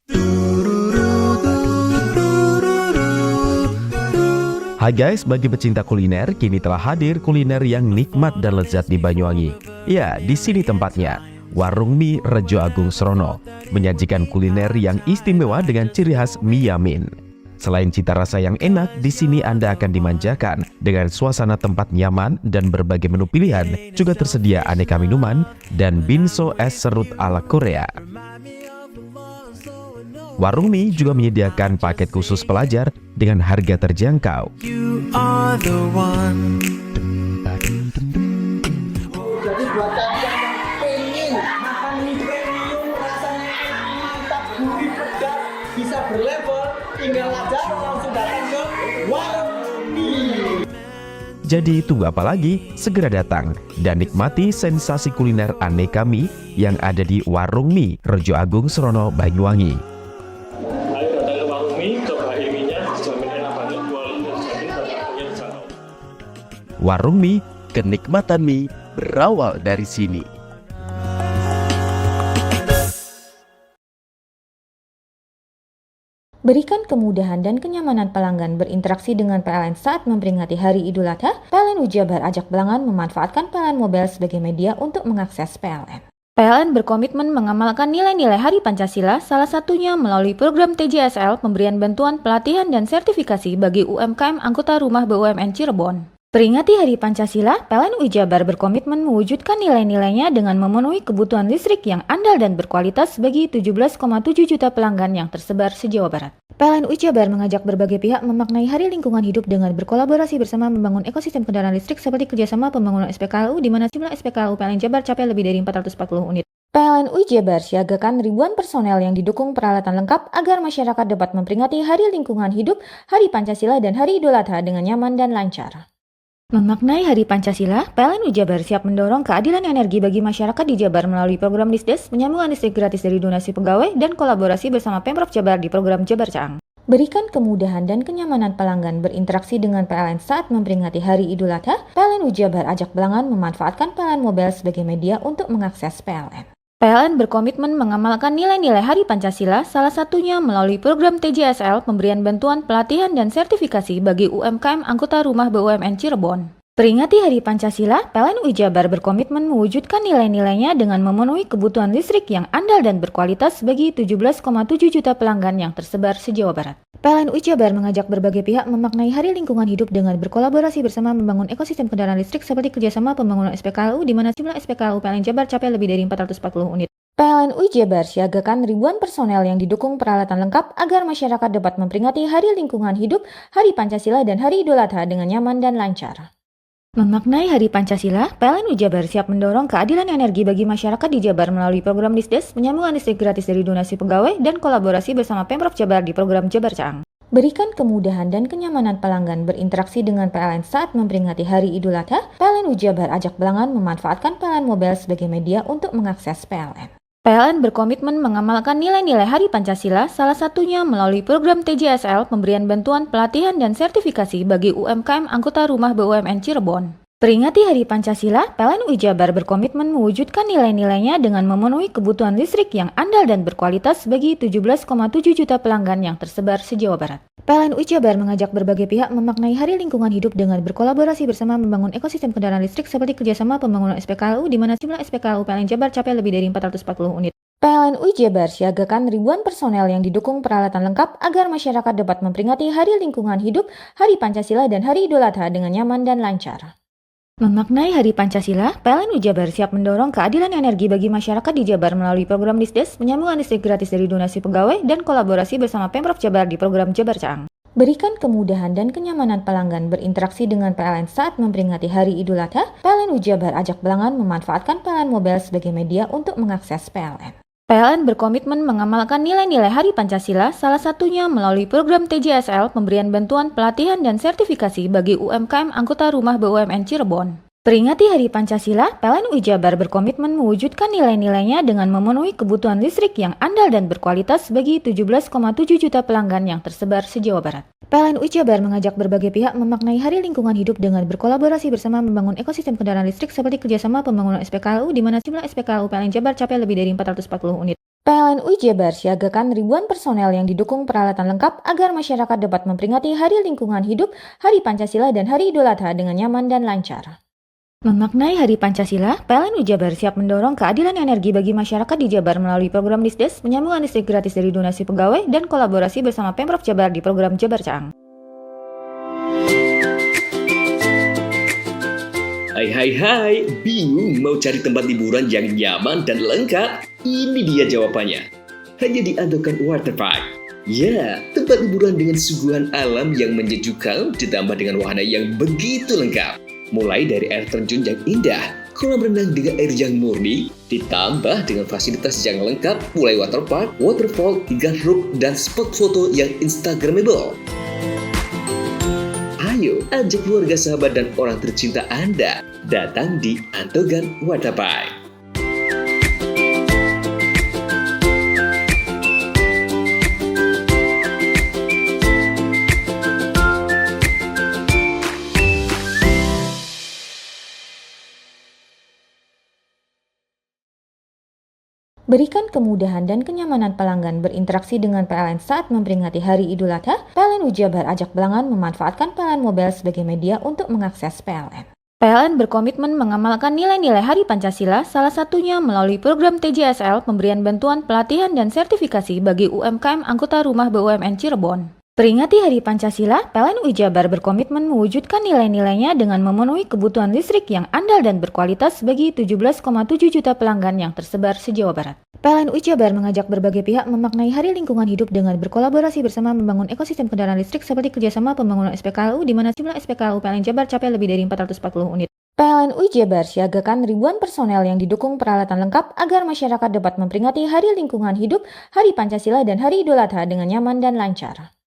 Hai guys, bagi pecinta kuliner, kini telah hadir kuliner yang nikmat dan lezat di Banyuwangi. Ya, di sini tempatnya. Warung Mie Rejo Agung Srono menyajikan kuliner yang istimewa dengan ciri khas mie yamin. Selain cita rasa yang enak, di sini Anda akan dimanjakan dengan suasana tempat nyaman dan berbagai menu pilihan. Juga tersedia aneka minuman dan binso es serut ala Korea. Warung Mie juga menyediakan paket khusus pelajar dengan harga terjangkau. Jadi buat kalian yang pengen makan mie premium rasanya mantap, gurih, pedas, bisa berlevel, tinggal aja langsung datang ke Warung Mie. Jadi tunggu apa lagi? Segera datang dan nikmati sensasi kuliner aneka mie yang ada di Warung Mie Rejo Agung Srono, Banyuwangi. Ayo datang ke Warung Mie, cobain mie-nya, dijamin enak banget, kualitas jamin dan harganya terjangkau. Warung Mie, kenikmatan mie berawal dari sini. Berikan kemudahan dan kenyamanan pelanggan berinteraksi dengan PLN saat memperingati Hari Idul Adha, PLN Ujabar Ajak Belangan memanfaatkan PLN Mobile sebagai media untuk mengakses PLN. PLN berkomitmen mengamalkan nilai-nilai Hari Pancasila, salah satunya melalui program TJSL pemberian bantuan pelatihan dan sertifikasi bagi UMKM anggota rumah BUMN Cirebon. Peringati Hari Pancasila, PLN Ujabar berkomitmen mewujudkan nilai-nilainya dengan memenuhi kebutuhan listrik yang andal dan berkualitas bagi 17,7 juta pelanggan yang tersebar se-Jawa Barat. PLN Ujabar mengajak berbagai pihak memaknai Hari Lingkungan Hidup dengan berkolaborasi bersama membangun ekosistem kendaraan listrik seperti kerjasama pembangunan SPKLU di mana jumlah SPKLU PLN Jabar capai lebih dari 440 unit. PLN UI Jabar siagakan ribuan personel yang didukung peralatan lengkap agar masyarakat dapat memperingati Hari Lingkungan Hidup, Hari Pancasila, dan Hari Idul Adha dengan nyaman dan lancar. Memaknai Hari Pancasila, PLN UI Jabar siap mendorong keadilan energi bagi masyarakat di Jabar melalui program Disdes, penyambungan listrik gratis dari donasi pegawai, dan kolaborasi bersama Pemprov Jabar di program Jabar Caang. Berikan kemudahan dan kenyamanan pelanggan berinteraksi dengan PLN saat memperingati Hari Idul Adha, PLN UI Jabar ajak pelanggan memanfaatkan PLN Mobile sebagai media untuk mengakses PLN. PLN berkomitmen mengamalkan nilai-nilai Hari Pancasila, salah satunya melalui program TJSL, pemberian bantuan pelatihan dan sertifikasi bagi UMKM anggota rumah BUMN Cirebon. Peringati Hari Pancasila, PLN UI Jabar berkomitmen mewujudkan nilai-nilainya dengan memenuhi kebutuhan listrik yang andal dan berkualitas bagi 17,7 juta pelanggan yang tersebar se-Jawa Barat. PLN UI Jabar mengajak berbagai pihak memaknai Hari Lingkungan Hidup dengan berkolaborasi bersama membangun ekosistem kendaraan listrik seperti kerjasama pembangunan SPKLU di mana jumlah SPKLU PLN Jabar capai lebih dari 440 unit. PLN UI Jabar siagakan ribuan personel yang didukung peralatan lengkap agar masyarakat dapat memperingati Hari Lingkungan Hidup, Hari Pancasila, dan Hari Idul Adha dengan nyaman dan lancar. Memaknai Hari Pancasila, PLN UI Jabar siap mendorong keadilan energi bagi masyarakat di Jabar melalui program Disdes, penyambungan listrik gratis dari donasi pegawai, dan kolaborasi bersama Pemprov Jabar di program Jabar Caang. Berikan kemudahan dan kenyamanan pelanggan berinteraksi dengan PLN saat memperingati Hari Idul Adha, PLN UI Jabar ajak pelanggan memanfaatkan PLN Mobile sebagai media untuk mengakses PLN. PLN berkomitmen mengamalkan nilai-nilai Hari Pancasila, salah satunya melalui program TJSL, pemberian bantuan pelatihan dan sertifikasi bagi UMKM anggota rumah BUMN Cirebon. Peringati Hari Pancasila, PLN UI Jabar berkomitmen mewujudkan nilai-nilainya dengan memenuhi kebutuhan listrik yang andal dan berkualitas bagi 17,7 juta pelanggan yang tersebar se-Jawa Barat. PLN UI Jabar mengajak berbagai pihak memaknai Hari Lingkungan Hidup dengan berkolaborasi bersama membangun ekosistem kendaraan listrik seperti kerjasama pembangunan SPKLU di mana jumlah SPKLU PLN Jabar capai lebih dari 440 unit. PLN UI Jabar siagakan ribuan personel yang didukung peralatan lengkap agar masyarakat dapat memperingati Hari Lingkungan Hidup, Hari Pancasila, dan Hari Idul Adha dengan nyaman dan lancar. Memaknai Hari Pancasila, PLN UI Jabar siap mendorong keadilan energi bagi masyarakat di Jabar melalui program Disdes, penyambungan listrik gratis dari donasi pegawai, dan kolaborasi bersama Pemprov Jabar di program Jabar Caang. Berikan kemudahan dan kenyamanan pelanggan berinteraksi dengan PLN saat memperingati Hari Idul Adha, PLN UI Jabar ajak pelanggan memanfaatkan PLN Mobile sebagai media untuk mengakses PLN. PLN berkomitmen mengamalkan nilai-nilai Hari Pancasila, salah satunya melalui program TJSL, pemberian bantuan pelatihan dan sertifikasi bagi UMKM anggota rumah BUMN Cirebon. Peringati Hari Pancasila, PLN UI Jabar berkomitmen mewujudkan nilai-nilainya dengan memenuhi kebutuhan listrik yang andal dan berkualitas bagi 17,7 juta pelanggan yang tersebar se-Jawa Barat. PLN UI Jabar mengajak berbagai pihak memaknai Hari Lingkungan Hidup dengan berkolaborasi bersama membangun ekosistem kendaraan listrik seperti kerjasama pembangunan SPKLU di mana jumlah SPKLU PLN Jabar capai lebih dari 440 unit. PLN UI Jabar siagakan ribuan personel yang didukung peralatan lengkap agar masyarakat dapat memperingati Hari Lingkungan Hidup, Hari Pancasila, dan Hari Idul Adha dengan nyaman dan lancar. Memaknai Hari Pancasila, PLN UI Jabar siap mendorong keadilan energi bagi masyarakat di Jabar melalui program Disdes, penyambungan listrik gratis dari donasi pegawai, dan kolaborasi bersama Pemprov Jabar di program Jabar Caang. Hai, bingung mau cari tempat liburan yang nyaman dan lengkap? Ini dia jawabannya. Hanya di Andokan Waterpark. Ya, tempat liburan dengan suguhan alam yang menyejukkan ditambah dengan wahana yang begitu lengkap. Mulai dari air terjun yang indah, kolam renang dengan air yang murni, ditambah dengan fasilitas yang lengkap mulai waterpark, waterfall, hingga roof dan spot foto yang instagramable. Ayo, ajak keluarga, sahabat, dan orang tercinta Anda datang di Andokan Waterpark. Berikan kemudahan dan kenyamanan pelanggan berinteraksi dengan PLN saat memperingati Hari Idul Adha, PLN UI Jabar ajak pelanggan memanfaatkan PLN Mobile sebagai media untuk mengakses PLN. PLN berkomitmen mengamalkan nilai-nilai Hari Pancasila, salah satunya melalui program TJSL, pemberian bantuan pelatihan dan sertifikasi bagi UMKM anggota rumah BUMN Cirebon. Peringati Hari Pancasila, PLN UI Jabar berkomitmen mewujudkan nilai-nilainya dengan memenuhi kebutuhan listrik yang andal dan berkualitas bagi 17,7 juta pelanggan yang tersebar se-Jawa Barat. PLN UI Jabar mengajak berbagai pihak memaknai Hari Lingkungan Hidup dengan berkolaborasi bersama membangun ekosistem kendaraan listrik seperti kerjasama pembangunan SPKLU di mana jumlah SPKLU PLN Jabar capai lebih dari 440 unit. PLN Jabar siagakan ribuan personel yang didukung peralatan lengkap agar masyarakat dapat memperingati Hari Lingkungan Hidup, Hari Pancasila, dan Hari Idul Adha dengan nyaman dan lancar.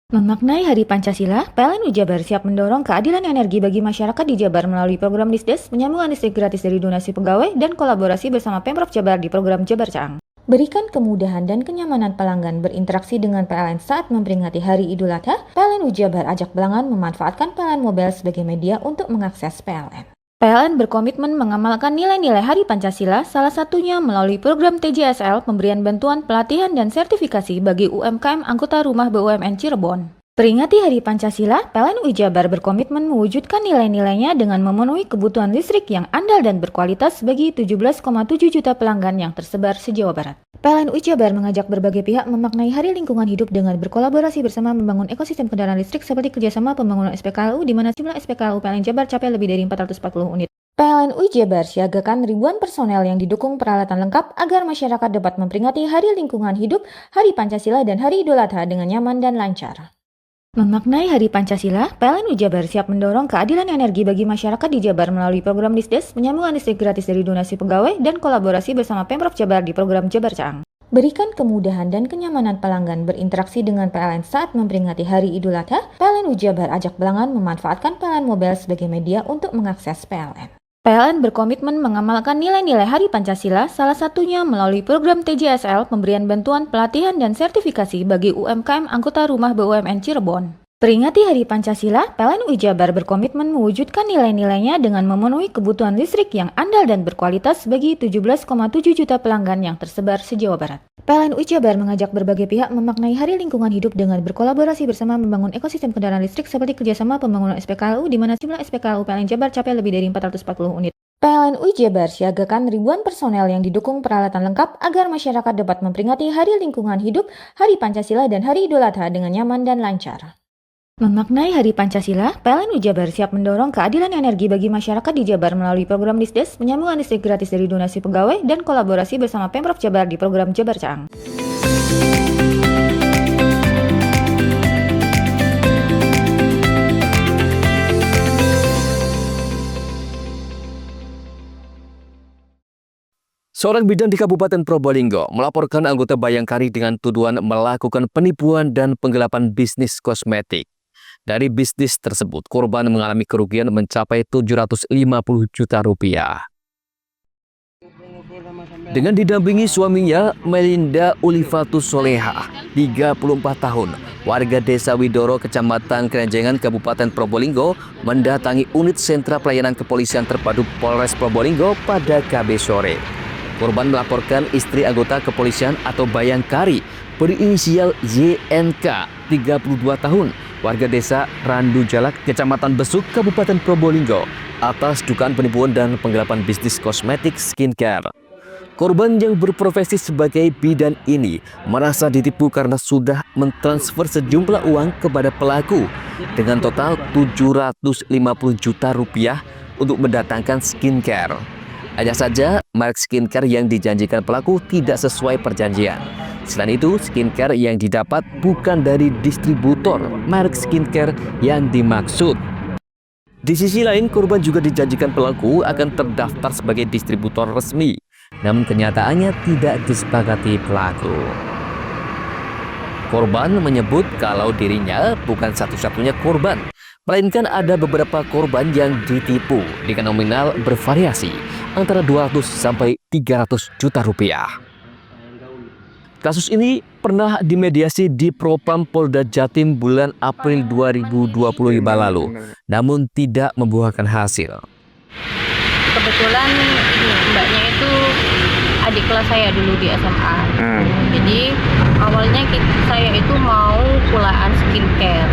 Memaknai Hari Pancasila, PLN Jabar siap mendorong keadilan energi bagi masyarakat di Jabar melalui program Disdes, penyambungan listrik gratis dari donasi pegawai, dan kolaborasi bersama Pemprov Jabar di program Jabar Caang. Berikan kemudahan dan kenyamanan pelanggan berinteraksi dengan PLN saat memperingati Hari Idul Adha, PLN Jabar Ajak Belangan memanfaatkan PLN Mobile sebagai media untuk mengakses PLN. PLN berkomitmen mengamalkan nilai-nilai Hari Pancasila, salah satunya melalui program TJSL, pemberian bantuan pelatihan dan sertifikasi bagi UMKM anggota Rumah BUMN Cirebon. Peringati Hari Pancasila, PLN Jabar berkomitmen mewujudkan nilai-nilainya dengan memenuhi kebutuhan listrik yang andal dan berkualitas bagi 17,7 juta pelanggan yang tersebar se-Jawa Barat. PLN Jabar mengajak berbagai pihak memaknai Hari Lingkungan Hidup dengan berkolaborasi bersama membangun ekosistem kendaraan listrik seperti kerjasama pembangunan SPKLU di mana jumlah SPKLU PLN Jabar capai lebih dari 440 unit. PLN Jabar siagakan ribuan personel yang didukung peralatan lengkap agar masyarakat dapat memperingati Hari Lingkungan Hidup, Hari Pancasila, dan Hari Idul Adha dengan nyaman dan lancar. Memaknai Hari Pancasila, PLN Jabar siap mendorong keadilan energi bagi masyarakat di Jabar melalui program Disdes, penyambungan listrik gratis dari donasi pegawai, dan kolaborasi bersama Pemprov Jabar di program Jabar Caang. Berikan kemudahan dan kenyamanan pelanggan berinteraksi dengan PLN saat memperingati Hari Idul Adha, PLN Jabar Ajak Belangan memanfaatkan PLN Mobile sebagai media untuk mengakses PLN. PLN berkomitmen mengamalkan nilai-nilai Hari Pancasila, salah satunya melalui program TJSL, pemberian bantuan pelatihan dan sertifikasi bagi UMKM anggota Rumah BUMN Cirebon. Peringati Hari Pancasila, PLN Jabar berkomitmen mewujudkan nilai-nilainya dengan memenuhi kebutuhan listrik yang andal dan berkualitas bagi 17,7 juta pelanggan yang tersebar se-Jawa Barat. PLN Jabar mengajak berbagai pihak memaknai Hari Lingkungan Hidup dengan berkolaborasi bersama membangun ekosistem kendaraan listrik seperti kerjasama pembangunan SPKLU di mana jumlah SPKLU PLN Jabar capai lebih dari 440 unit. PLN Jabar siagakan ribuan personel yang didukung peralatan lengkap agar masyarakat dapat memperingati Hari Lingkungan Hidup, Hari Pancasila, dan Hari Idul Adha dengan nyaman dan lancar. Memaknai Hari Pancasila, PLN Jabar siap mendorong keadilan energi bagi masyarakat di Jabar melalui program Disdes, penyambungan listrik gratis dari donasi pegawai, dan kolaborasi bersama Pemprov Jabar di program Jabar Caang. Seorang bidan di Kabupaten Probolinggo melaporkan anggota Bayangkari dengan tuduhan melakukan penipuan dan penggelapan bisnis kosmetik. Dari bisnis tersebut, korban mengalami kerugian mencapai 750 juta rupiah. Dengan didampingi suaminya, Melinda Ulifatus Soleha, 34 tahun, warga Desa Widoro, Kecamatan Kerenjengan, Kabupaten Probolinggo, mendatangi unit sentra pelayanan kepolisian terpadu Polres Probolinggo pada Kamis sore. Korban melaporkan istri anggota kepolisian atau Bayangkari berinisial YNK, 32 tahun, warga desa Randu Jalak, Kecamatan Besuk, Kabupaten Probolinggo, atas dugaan penipuan dan penggelapan bisnis kosmetik skincare. Korban yang berprofesi sebagai bidan ini merasa ditipu karena sudah mentransfer sejumlah uang kepada pelaku dengan total 750 juta rupiah untuk mendatangkan skincare. Hanya saja, merek skincare yang dijanjikan pelaku tidak sesuai perjanjian. Selain itu, skincare yang didapat bukan dari distributor merek skincare yang dimaksud. Di sisi lain, korban juga dijanjikan pelaku akan terdaftar sebagai distributor resmi. Namun kenyataannya tidak disepakati pelaku. Korban menyebut kalau dirinya bukan satu-satunya korban, melainkan ada beberapa korban yang ditipu dengan nominal bervariasi antara 200 sampai 300 juta rupiah. Kasus ini pernah dimediasi di Propam Polda Jatim bulan April 2025 lalu, namun tidak membuahkan hasil. Kebetulan mbaknya itu adik kelas saya dulu di SMA. Jadi awalnya saya itu mau pulaan skincare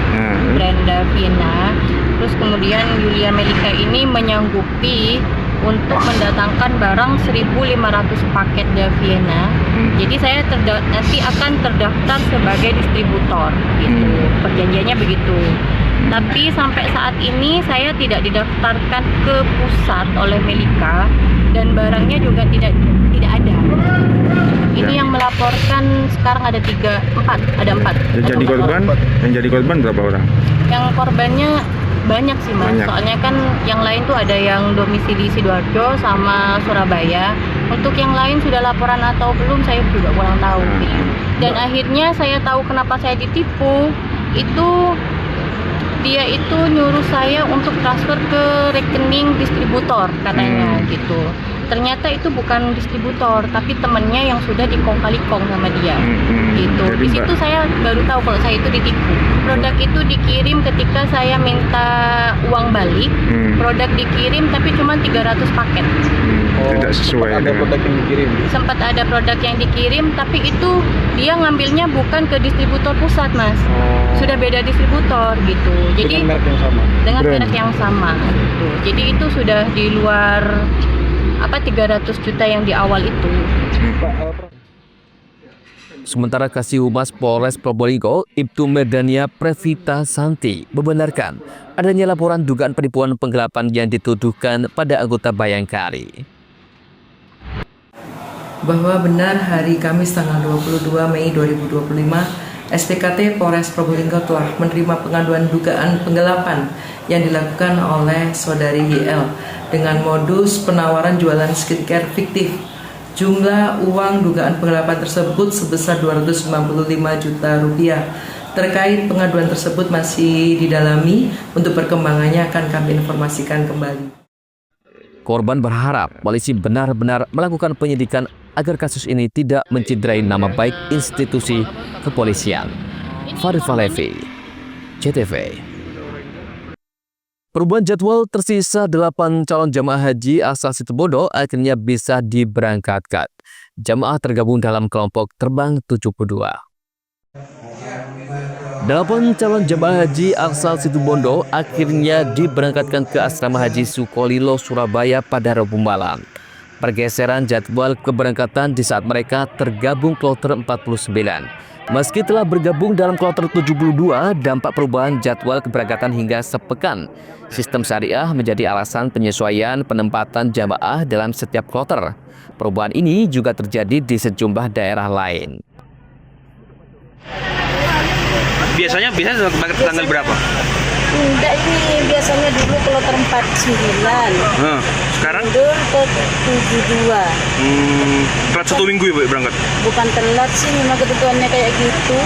brand Davina. Terus kemudian Yulia Melika ini menyanggupi untuk mendatangkan barang 1.500 paket Davina. Jadi saya nanti akan terdaftar sebagai distributor. Gitu. Perjanjiannya begitu. Tapi sampai saat ini saya tidak didaftarkan ke pusat oleh Melika dan barangnya juga tidak ada. Ini yang melaporkan sekarang ada 4. Yang jadi korban berapa orang? Yang korbannya banyak sih Mas. Banyak. Soalnya kan yang lain tuh ada yang domisili Sidoarjo sama Surabaya. Untuk yang lain sudah laporan atau belum saya juga kurang tahu. Dan akhirnya saya tahu kenapa saya ditipu. Itu dia itu nyuruh saya untuk transfer ke rekening distributor katanya gitu. Ternyata itu bukan distributor, tapi temennya yang sudah dikong-kali-kong sama dia gitu. Di situ saya baru tahu kalau saya itu ditipu. Produk itu dikirim ketika saya minta uang balik. Produk dikirim tapi cuma 300 paket. Tidak sesuai. Ada produk yang dikirim. Sempat ada produk yang dikirim, tapi itu dia ngambilnya bukan ke distributor pusat, Mas. Sudah beda distributor gitu. Jadi Dengan merek yang sama. dengan merek yang sama gitu. Jadi itu sudah di luar 300 juta yang di awal itu. Sementara Kasih Humas Polres Probolinggo, Ibtu Merdania Previta Santi, membenarkan adanya laporan dugaan penipuan penggelapan yang dituduhkan pada anggota Bayangkari. Bahwa benar hari Kamis tanggal 22 Mei 2025, SPKT Polres Probolinggo telah menerima pengaduan dugaan penggelapan yang dilakukan oleh saudari YL dengan modus penawaran jualan skincare fiktif. Jumlah uang dugaan penggelapan tersebut sebesar 295 juta rupiah. Terkait pengaduan tersebut masih didalami, untuk perkembangannya akan kami informasikan kembali. Korban berharap polisi benar-benar melakukan penyidikan agar kasus ini tidak menciderai nama baik institusi kepolisian. Farifah Levi, CTV. Perubahan jadwal, tersisa 8 calon jamaah haji asal Situbondo akhirnya bisa diberangkatkan. Jamaah tergabung dalam kelompok terbang 72. 8 calon jamaah haji asal Situbondo akhirnya diberangkatkan ke asrama haji Sukolilo, Surabaya pada Rabu malam. Pergeseran jadwal keberangkatan di saat mereka tergabung kloter 49. Meski telah bergabung dalam kloter 72, dampak perubahan jadwal keberangkatan hingga sepekan. Sistem syariah menjadi alasan penyesuaian penempatan jamaah dalam setiap kloter. Perubahan ini juga terjadi di sejumlah daerah lain. Biasanya tanggal berapa? Enggak, ini biasanya dulu kloter 49. Sekarang? Mundur ke 72. Telat 1 minggu ya Bu berangkat? Bukan telat sih, memang ketentuannya kayak gitu.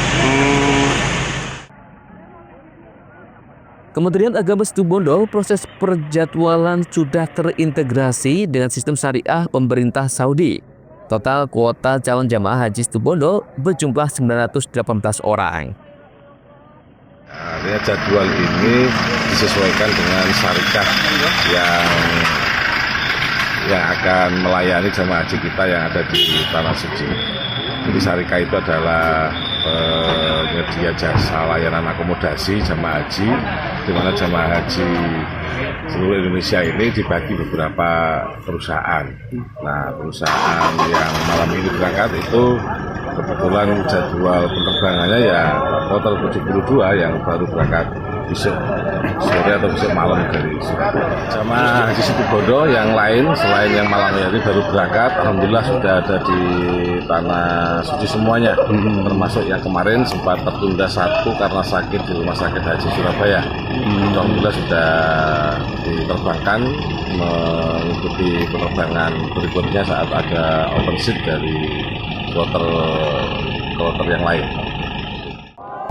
Kementerian Agama Situbondo, proses perjadwalan sudah terintegrasi dengan sistem syariah pemerintah Saudi. Total kuota calon jamaah haji Situbondo berjumlah 918 orang. Artinya jadwal ini disesuaikan dengan syarikat yang akan melayani jamaah haji kita yang ada di Tanah Suci. Jadi syarikat itu adalah penyedia jasa layanan akomodasi jamaah haji, di mana jamaah haji seluruh Indonesia ini dibagi beberapa perusahaan. Nah, perusahaan yang malam ini berangkat itu kebetulan jadwal penerbangannya ya kloter 72 yang baru berangkat besok sore atau besok malam dari Surabaya. Jamaah haji Situbondo yang lain selain yang malam ini baru berangkat, alhamdulillah sudah ada di Tanah Suci semuanya, termasuk yang kemarin sempat tertunda satu karena sakit di Rumah Sakit Haji Surabaya. Alhamdulillah sudah diterbangkan mengikuti penerbangan berikutnya saat ada open seat dari kloter yang lain.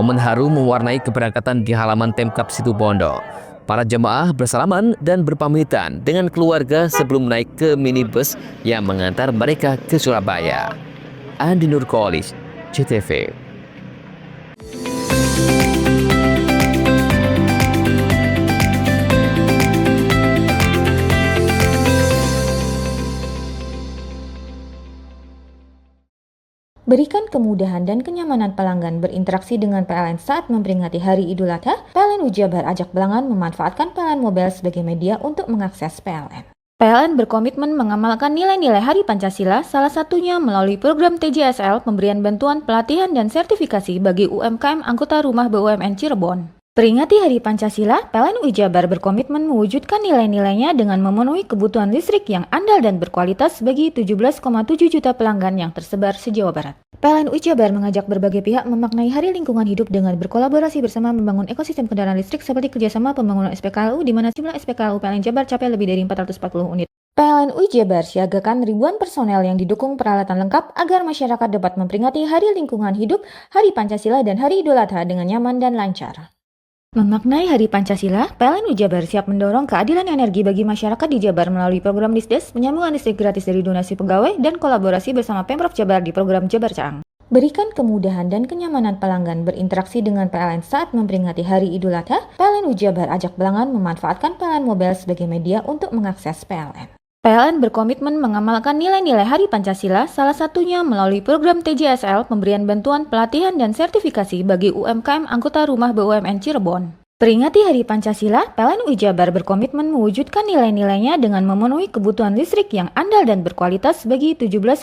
Momen haru mewarnai keberangkatan di halaman Pemkab Situbondo. Para jemaah bersalaman dan berpamitan dengan keluarga sebelum naik ke minibus yang mengantar mereka ke Surabaya. Andi Nurkolis, CTV. Berikan kemudahan dan kenyamanan pelanggan berinteraksi dengan PLN saat memperingati Hari Idul Adha. PLN Ujabar Ajak Belangan memanfaatkan PLN Mobile sebagai media untuk mengakses PLN. PLN berkomitmen mengamalkan nilai-nilai Hari Pancasila, salah satunya melalui program TJSL, pemberian bantuan pelatihan dan sertifikasi bagi UMKM anggota Rumah BUMN Cirebon. Peringati Hari Pancasila, PLN UI Jabar berkomitmen mewujudkan nilai-nilainya dengan memenuhi kebutuhan listrik yang andal dan berkualitas bagi 17,7 juta pelanggan yang tersebar se-Jawa Barat. PLN UI Jabar mengajak berbagai pihak memaknai Hari Lingkungan Hidup dengan berkolaborasi bersama membangun ekosistem kendaraan listrik seperti kerjasama pembangunan SPKLU di mana jumlah SPKLU PLN Jabar capai lebih dari 440 unit. PLN UI Jabar siagakan ribuan personel yang didukung peralatan lengkap agar masyarakat dapat memperingati Hari Lingkungan Hidup, Hari Pancasila, dan Hari Idul Adha dengan nyaman dan lancar. Memaknai Hari Pancasila, PLN UI Jabar siap mendorong keadilan energi bagi masyarakat di Jabar melalui program Disdes, penyambungan listrik gratis dari donasi pegawai, dan kolaborasi bersama Pemprov Jabar di program Jabar Caang. Berikan kemudahan dan kenyamanan pelanggan berinteraksi dengan PLN saat memperingati Hari Idul Adha, PLN UI Jabar ajak pelanggan memanfaatkan PLN Mobile sebagai media untuk mengakses PLN. PLN berkomitmen mengamalkan nilai-nilai Hari Pancasila, salah satunya melalui program TJSL pemberian bantuan pelatihan dan sertifikasi bagi UMKM anggota rumah BUMN Cirebon. Peringati Hari Pancasila, PLN UI Jabar berkomitmen mewujudkan nilai-nilainya dengan memenuhi kebutuhan listrik yang andal dan berkualitas bagi 17,7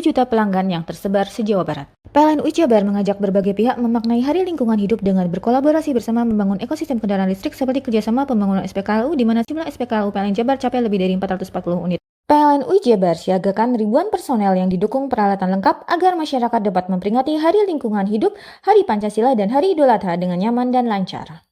juta pelanggan yang tersebar se-Jawa Barat. PLN UI Jabar mengajak berbagai pihak memaknai Hari Lingkungan Hidup dengan berkolaborasi bersama membangun ekosistem kendaraan listrik seperti kerjasama pembangunan SPKLU di mana jumlah SPKLU PLN Jabar capai lebih dari 440 unit. PLN UI Jabar siagakan ribuan personel yang didukung peralatan lengkap agar masyarakat dapat memperingati Hari Lingkungan Hidup, Hari Pancasila, dan Hari Idul Adha dengan nyaman dan lancar.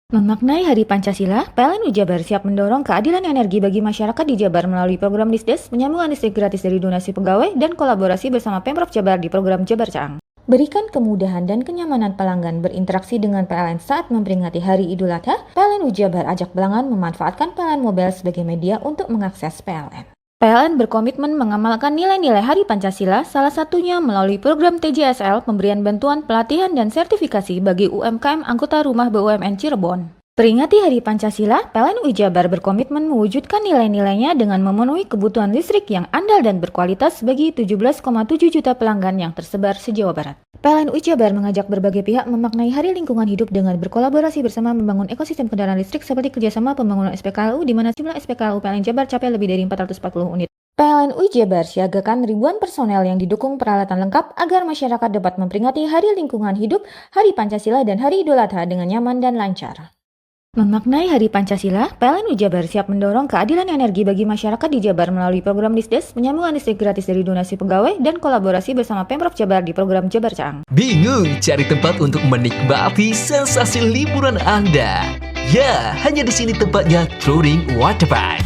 Memaknai Hari Pancasila, PLN UI Jabar siap mendorong keadilan energi bagi masyarakat di Jabar melalui program Disdes, penyambungan listrik gratis dari donasi pegawai, dan kolaborasi bersama Pemprov Jabar di program Jabar Caang. Berikan kemudahan dan kenyamanan pelanggan berinteraksi dengan PLN saat memperingati Hari Idul Adha, PLN UI Jabar ajak pelanggan memanfaatkan PLN Mobile sebagai media untuk mengakses PLN. PLN berkomitmen mengamalkan nilai-nilai Hari Pancasila, salah satunya melalui program TJSL pemberian bantuan pelatihan dan sertifikasi bagi UMKM anggota rumah BUMN Cirebon. Peringati Hari Pancasila, PLN UI Jabar berkomitmen mewujudkan nilai-nilainya dengan memenuhi kebutuhan listrik yang andal dan berkualitas bagi 17,7 juta pelanggan yang tersebar se-Jawa Barat. PLN UI Jabar mengajak berbagai pihak memaknai Hari Lingkungan Hidup dengan berkolaborasi bersama membangun ekosistem kendaraan listrik seperti kerjasama pembangunan SPKLU di mana jumlah SPKLU PLN Jabar capai lebih dari 440 unit. PLN UI Jabar siagakan ribuan personel yang didukung peralatan lengkap agar masyarakat dapat memperingati Hari Lingkungan Hidup, Hari Pancasila, dan Hari Idul Adha dengan nyaman dan lancar. Memaknai Hari Pancasila, PLN UI Jabar siap mendorong keadilan energi bagi masyarakat di Jabar melalui program Disdes, penyambungan listrik gratis dari donasi pegawai, dan kolaborasi bersama Pemprov Jabar di program Jabar Caang. Bingung cari tempat untuk menikmati sensasi liburan Anda? Ya, hanya di sini tempatnya Touring Waterpark.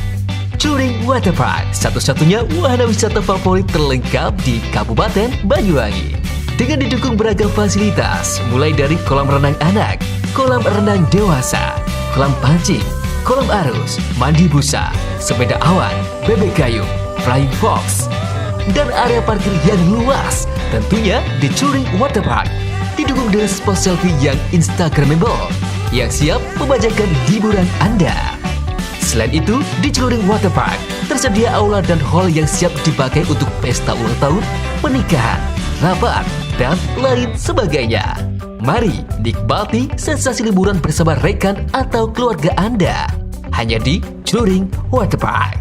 Touring Waterpark, satu-satunya wahana wisata favorit terlengkap di Kabupaten Banyuwangi. Dengan didukung beragam fasilitas, mulai dari kolam renang anak, kolam renang dewasa, kolam pancing, kolam arus, mandi busa, sepeda awan, bebek kayu, flying fox, dan area parkir yang luas. Tentunya di Touring Waterpark didukung dengan spot selfie yang instagramable yang siap membajakan hiburan Anda. Selain itu, di Touring Waterpark tersedia aula dan hall yang siap dipakai untuk pesta ulang tahun, pernikahan, rapat, dan lain sebagainya. Mari nikmati sensasi liburan bersama rekan atau keluarga Anda. Hanya di Touring Waterpark.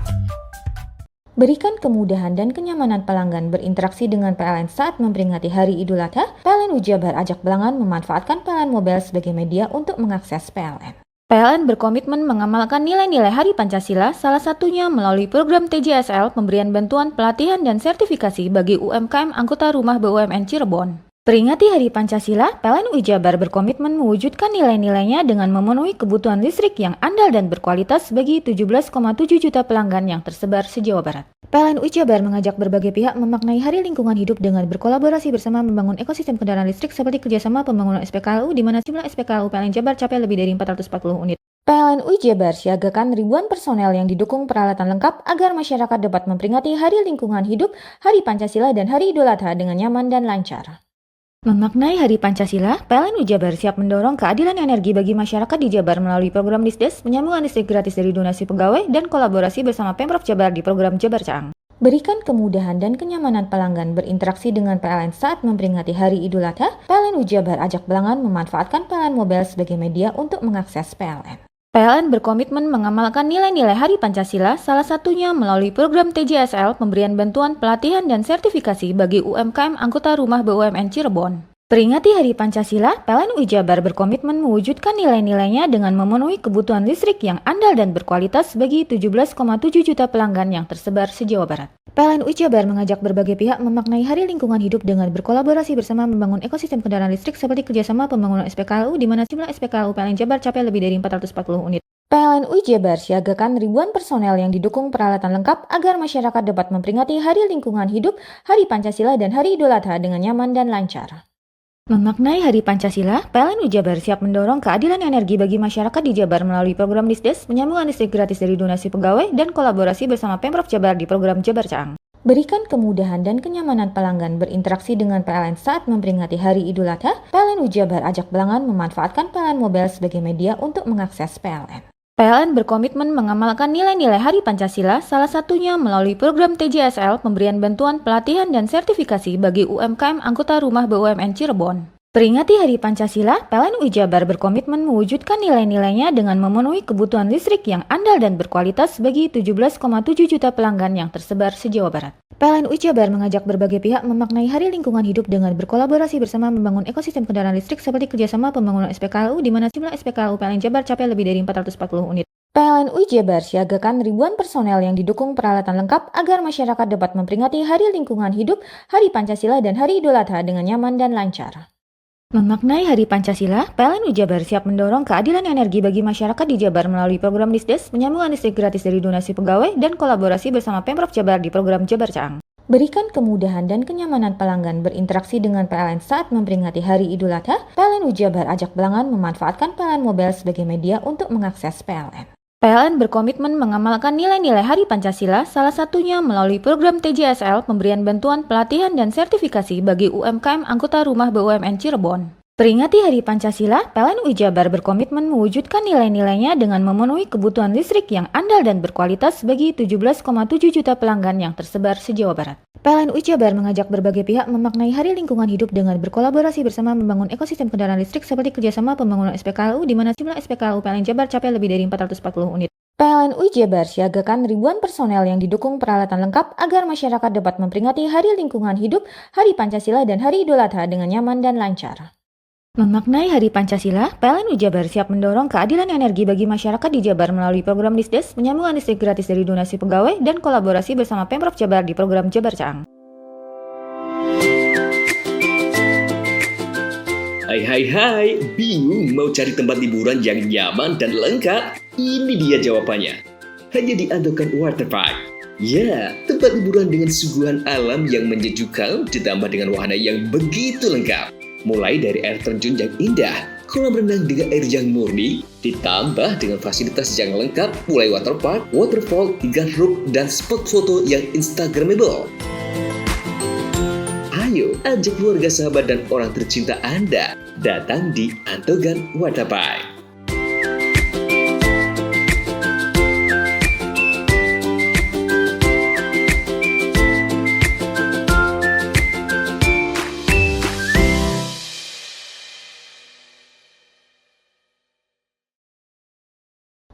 Berikan kemudahan dan kenyamanan pelanggan berinteraksi dengan PLN saat memperingati Hari Idul Adha, PLN UI Jabar ajak pelanggan memanfaatkan PLN Mobile sebagai media untuk mengakses PLN. PLN berkomitmen mengamalkan nilai-nilai Hari Pancasila, salah satunya melalui program TJSL pemberian bantuan pelatihan dan sertifikasi bagi UMKM anggota rumah BUMN Cirebon. Peringati Hari Pancasila, PLN UI Jabar berkomitmen mewujudkan nilai-nilainya dengan memenuhi kebutuhan listrik yang andal dan berkualitas bagi 17,7 juta pelanggan yang tersebar se-Jawa Barat. PLN UI Jabar mengajak berbagai pihak memaknai Hari Lingkungan Hidup dengan berkolaborasi bersama membangun ekosistem kendaraan listrik seperti kerjasama pembangunan SPKLU di mana jumlah SPKLU PLN Jabar capai lebih dari 440 unit. PLN UI Jabar siagakan ribuan personel yang didukung peralatan lengkap agar masyarakat dapat memperingati Hari Lingkungan Hidup, Hari Pancasila, dan Hari Idul Adha dengan nyaman dan lancar. Memaknai Hari Pancasila, PLN UI Jabar siap mendorong keadilan energi bagi masyarakat di Jabar melalui program Disdes, penyambungan listrik gratis dari donasi pegawai, dan kolaborasi bersama Pemprov Jabar di program Jabar Caang. Berikan kemudahan dan kenyamanan pelanggan berinteraksi dengan PLN saat memperingati Hari Idul Adha, PLN UI Jabar ajak pelanggan memanfaatkan PLN Mobile sebagai media untuk mengakses PLN. PLN berkomitmen mengamalkan nilai-nilai Hari Pancasila, salah satunya melalui program TJSL pemberian bantuan pelatihan dan sertifikasi bagi UMKM anggota rumah BUMN Cirebon. Peringati Hari Pancasila, PLN UI Jabar berkomitmen mewujudkan nilai-nilainya dengan memenuhi kebutuhan listrik yang andal dan berkualitas bagi 17,7 juta pelanggan yang tersebar se-Jawa Barat. PLN UI Jabar mengajak berbagai pihak memaknai Hari Lingkungan Hidup dengan berkolaborasi bersama membangun ekosistem kendaraan listrik seperti kerjasama pembangunan SPKLU di mana jumlah SPKLU PLN Jabar capai lebih dari 440 unit. PLN UI Jabar siagakan ribuan personel yang didukung peralatan lengkap agar masyarakat dapat memperingati Hari Lingkungan Hidup, Hari Pancasila, dan Hari Idul Adha dengan nyaman dan lancar. Memaknai Hari Pancasila, PLN UI Jabar siap mendorong keadilan energi bagi masyarakat di Jabar melalui program Lisdes, penyambungan listrik gratis dari donasi pegawai, dan kolaborasi bersama Pemprov Jabar di program Jabar Caang. Berikan kemudahan dan kenyamanan pelanggan berinteraksi dengan PLN saat memperingati Hari Idul Adha, PLN UI Jabar ajak pelanggan memanfaatkan PLN Mobile sebagai media untuk mengakses PLN. PLN berkomitmen mengamalkan nilai-nilai Hari Pancasila, salah satunya melalui program TJSL, pemberian bantuan pelatihan dan sertifikasi bagi UMKM anggota rumah BUMN Cirebon. Peringati Hari Pancasila, PLN UI Jabar berkomitmen mewujudkan nilai-nilainya dengan memenuhi kebutuhan listrik yang andal dan berkualitas bagi 17,7 juta pelanggan yang tersebar se-Jawa Barat. PLN UI Jabar mengajak berbagai pihak memaknai Hari Lingkungan Hidup dengan berkolaborasi bersama membangun ekosistem kendaraan listrik seperti kerjasama pembangunan SPKLU di mana jumlah SPKLU PLN Jabar capai lebih dari 440 unit. PLN UI Jabar siagakan ribuan personel yang didukung peralatan lengkap agar masyarakat dapat memperingati Hari Lingkungan Hidup, Hari Pancasila, dan Hari Idul Adha dengan nyaman dan lancar. Memaknai Hari Pancasila, PLN UI Jabar siap mendorong keadilan energi bagi masyarakat di Jabar melalui program Lisdes, penyambungan listrik gratis dari donasi pegawai, dan kolaborasi bersama Pemprov Jabar di program Jabar Caang. Berikan kemudahan dan kenyamanan pelanggan berinteraksi dengan PLN saat memperingati Hari Idul Adha, PLN UI Jabar ajak pelanggan memanfaatkan PLN Mobile sebagai media untuk mengakses PLN. PLN berkomitmen mengamalkan nilai-nilai Hari Pancasila, salah satunya melalui program TJSL, pemberian bantuan pelatihan dan sertifikasi bagi UMKM anggota rumah BUMN Cirebon. Peringati Hari Pancasila, PLN UI Jabar berkomitmen mewujudkan nilai-nilainya dengan memenuhi kebutuhan listrik yang andal dan berkualitas bagi 17,7 juta pelanggan yang tersebar se-Jawa Barat. PLN UI Jabar mengajak berbagai pihak memaknai Hari Lingkungan Hidup dengan berkolaborasi bersama membangun ekosistem kendaraan listrik seperti kerjasama pembangunan SPKLU di mana jumlah SPKLU PLN Jabar capai lebih dari 440 unit. PLN UI Jabar siagakan ribuan personel yang didukung peralatan lengkap agar masyarakat dapat memperingati Hari Lingkungan Hidup, Hari Pancasila, dan Hari Idul Adha dengan nyaman dan lancar. Memaknai Hari Pancasila, PLN UI Jabar siap mendorong keadilan energi bagi masyarakat di Jabar melalui program Lisdes, penyambungan listrik gratis dari donasi pegawai, dan kolaborasi bersama Pemprov Jabar di program Jabar Caang. Hai, bingung mau cari tempat liburan yang nyaman dan lengkap? Ini dia jawabannya. Hanya di Andokan Waterpark. Ya, tempat liburan dengan suguhan alam yang menyejukkan ditambah dengan wahana yang begitu lengkap. Mulai dari air terjun yang indah, kolam renang dengan air yang murni, ditambah dengan fasilitas yang lengkap mulai waterpark, waterfall, hingga roof dan spot foto yang instagramable. Ayo, ajak keluarga, sahabat, dan orang tercinta Anda datang di Andokan Waterpark.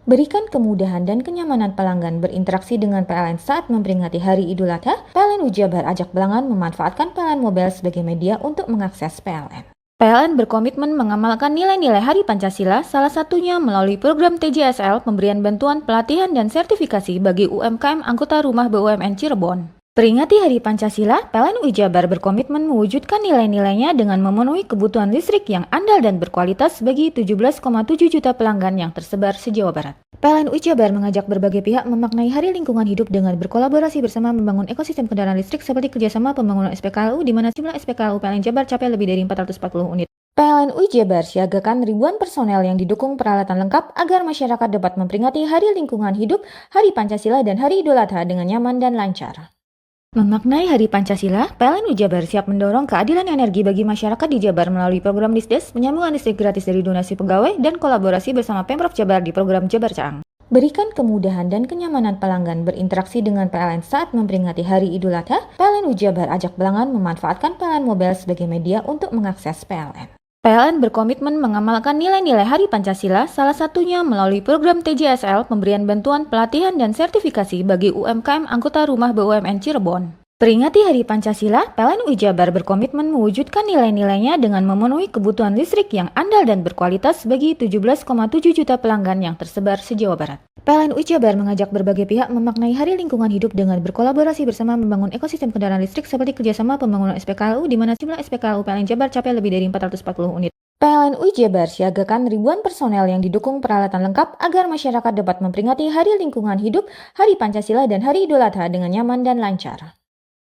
Berikan kemudahan dan kenyamanan pelanggan berinteraksi dengan PLN saat memperingati Hari Idul Adha, PLN UI Jabar ajak pelanggan memanfaatkan PLN Mobile sebagai media untuk mengakses PLN. PLN berkomitmen mengamalkan nilai-nilai Hari Pancasila, salah satunya melalui program TJSL, pemberian bantuan pelatihan dan sertifikasi bagi UMKM anggota rumah BUMN Cirebon. Peringati Hari Pancasila, PLN UI Jabar berkomitmen mewujudkan nilai-nilainya dengan memenuhi kebutuhan listrik yang andal dan berkualitas bagi 17,7 juta pelanggan yang tersebar se-Jawa Barat. PLN UI Jabar mengajak berbagai pihak memaknai Hari Lingkungan Hidup dengan berkolaborasi bersama membangun ekosistem kendaraan listrik seperti kerjasama pembangunan SPKLU di mana jumlah SPKLU PLN Jabar capai lebih dari 440 unit. PLN UI Jabar siagakan ribuan personel yang didukung peralatan lengkap agar masyarakat dapat memperingati Hari Lingkungan Hidup, Hari Pancasila, dan Hari Idul Adha dengan nyaman dan lancar. Memaknai Hari Pancasila, PLN UI Jabar siap mendorong keadilan energi bagi masyarakat di Jabar melalui program Lisdes, penyambungan listrik gratis dari donasi pegawai, dan kolaborasi bersama Pemprov Jabar di program Jabar Caang. Berikan kemudahan dan kenyamanan pelanggan berinteraksi dengan PLN saat memperingati Hari Idul Adha, PLN UI Jabar ajak pelanggan memanfaatkan PLN Mobile sebagai media untuk mengakses PLN. PLN berkomitmen mengamalkan nilai-nilai Hari Pancasila, salah satunya melalui program TJSL, pemberian bantuan pelatihan dan sertifikasi bagi UMKM anggota rumah BUMN Cirebon. Peringati Hari Pancasila, PLN UI Jabar berkomitmen mewujudkan nilai-nilainya dengan memenuhi kebutuhan listrik yang andal dan berkualitas bagi 17,7 juta pelanggan yang tersebar se-Jawa Barat. PLN UI Jabar mengajak berbagai pihak memaknai Hari Lingkungan Hidup dengan berkolaborasi bersama membangun ekosistem kendaraan listrik seperti kerjasama pembangunan SPKLU di mana jumlah SPKLU PLN Jabar capai lebih dari 440 unit. PLN UI Jabar siagakan ribuan personel yang didukung peralatan lengkap agar masyarakat dapat memperingati Hari Lingkungan Hidup, Hari Pancasila, dan Hari Idul Adha dengan nyaman dan lancar.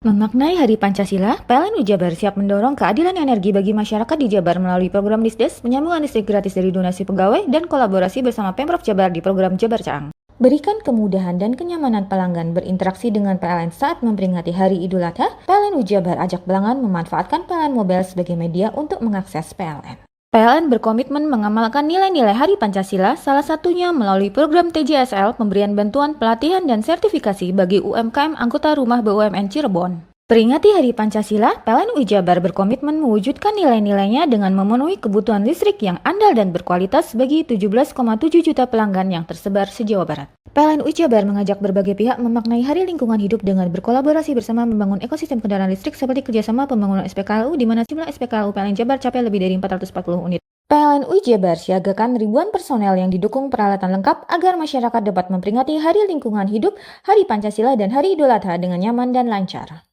Memaknai Hari Pancasila, PLN UI Jabar siap mendorong keadilan energi bagi masyarakat di Jabar melalui program Disdes, penyambungan listrik gratis dari donasi pegawai, dan kolaborasi bersama Pemprov Jabar di program Jabar Caang. Berikan kemudahan dan kenyamanan pelanggan berinteraksi dengan PLN saat memperingati Hari Idul Adha, PLN UI Jabar ajak pelanggan memanfaatkan PLN Mobile sebagai media untuk mengakses PLN. PLN berkomitmen mengamalkan nilai-nilai Hari Pancasila, salah satunya melalui program TJSL, pemberian bantuan pelatihan dan sertifikasi bagi UMKM anggota Rumah BUMN Cirebon. Peringati Hari Pancasila, PLN UI Jabar berkomitmen mewujudkan nilai-nilainya dengan memenuhi kebutuhan listrik yang andal dan berkualitas bagi 17,7 juta pelanggan yang tersebar se-Jawa Barat. PLN UI Jabar mengajak berbagai pihak memaknai Hari Lingkungan Hidup dengan berkolaborasi bersama membangun ekosistem kendaraan listrik seperti kerjasama pembangunan SPKLU di mana jumlah SPKLU PLN Jabar capai lebih dari 440 unit. PLN UI Jabar siagakan ribuan personel yang didukung peralatan lengkap agar masyarakat dapat memperingati Hari Lingkungan Hidup, Hari Pancasila, dan Hari Idul Adha dengan nyaman dan lancar.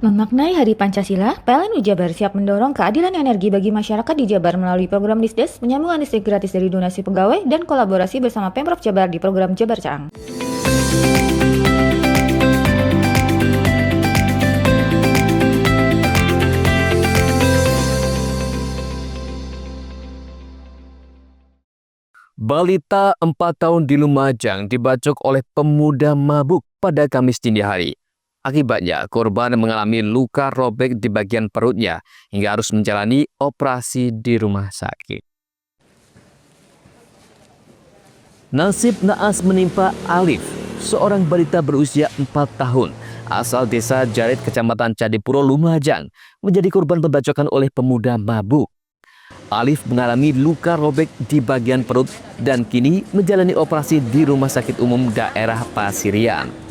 Memaknai Hari Pancasila, PLN UI Jabar siap mendorong keadilan energi bagi masyarakat di Jabar melalui program Disdes, penyambungan listrik gratis dari donasi pegawai, dan kolaborasi bersama Pemprov Jabar di program Jabar Caang. Balita 4 tahun di Lumajang dibacok oleh pemuda mabuk pada Kamis dini hari. Akibatnya, korban mengalami luka robek di bagian perutnya hingga harus menjalani operasi di rumah sakit. Nasib naas menimpa Alif, seorang balita berusia 4 tahun, asal desa Jarit, Kecamatan Candipuro, Lumajang, menjadi korban pembacokan oleh pemuda mabuk. Alif mengalami luka robek di bagian perut dan kini menjalani operasi di Rumah Sakit Umum Daerah Pasirian.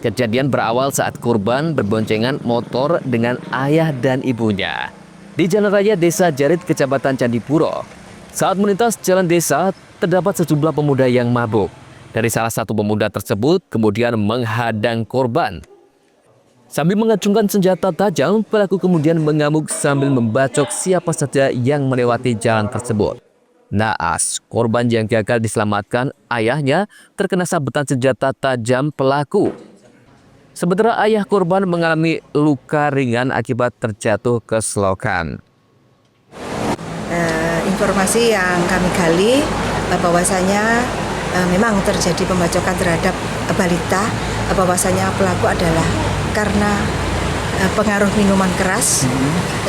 Kejadian berawal saat korban berboncengan motor dengan ayah dan ibunya di Jalan Raya Desa Jarit, Kecamatan Candipuro. Saat melintas jalan desa, terdapat sejumlah pemuda yang mabuk. Dari salah satu pemuda tersebut kemudian menghadang korban. Sambil mengacungkan senjata tajam, pelaku kemudian mengamuk sambil membacok siapa saja yang melewati jalan tersebut. Naas, korban yang gagal diselamatkan ayahnya terkena sabetan senjata tajam pelaku. Sementara ayah korban mengalami luka ringan akibat terjatuh ke selokan. Informasi yang kami gali bahwasanya memang terjadi pembacokan terhadap balita, bahwasanya pelaku adalah karena pengaruh minuman keras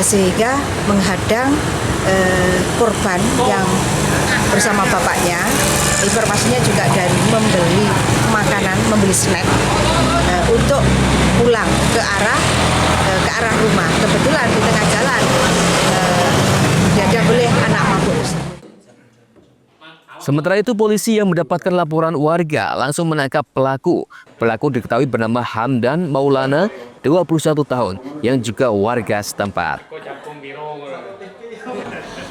sehingga menghadang korban yang bersama bapaknya. Informasinya juga dari membeli makanan, membeli snack untuk pulang ke arah rumah. Kebetulan di tengah jalan dihadang oleh anak mabuk tersebut. Sementara itu, polisi yang mendapatkan laporan warga langsung menangkap pelaku. Pelaku diketahui bernama Hamdan Maulana, 21 tahun, yang juga warga setempat.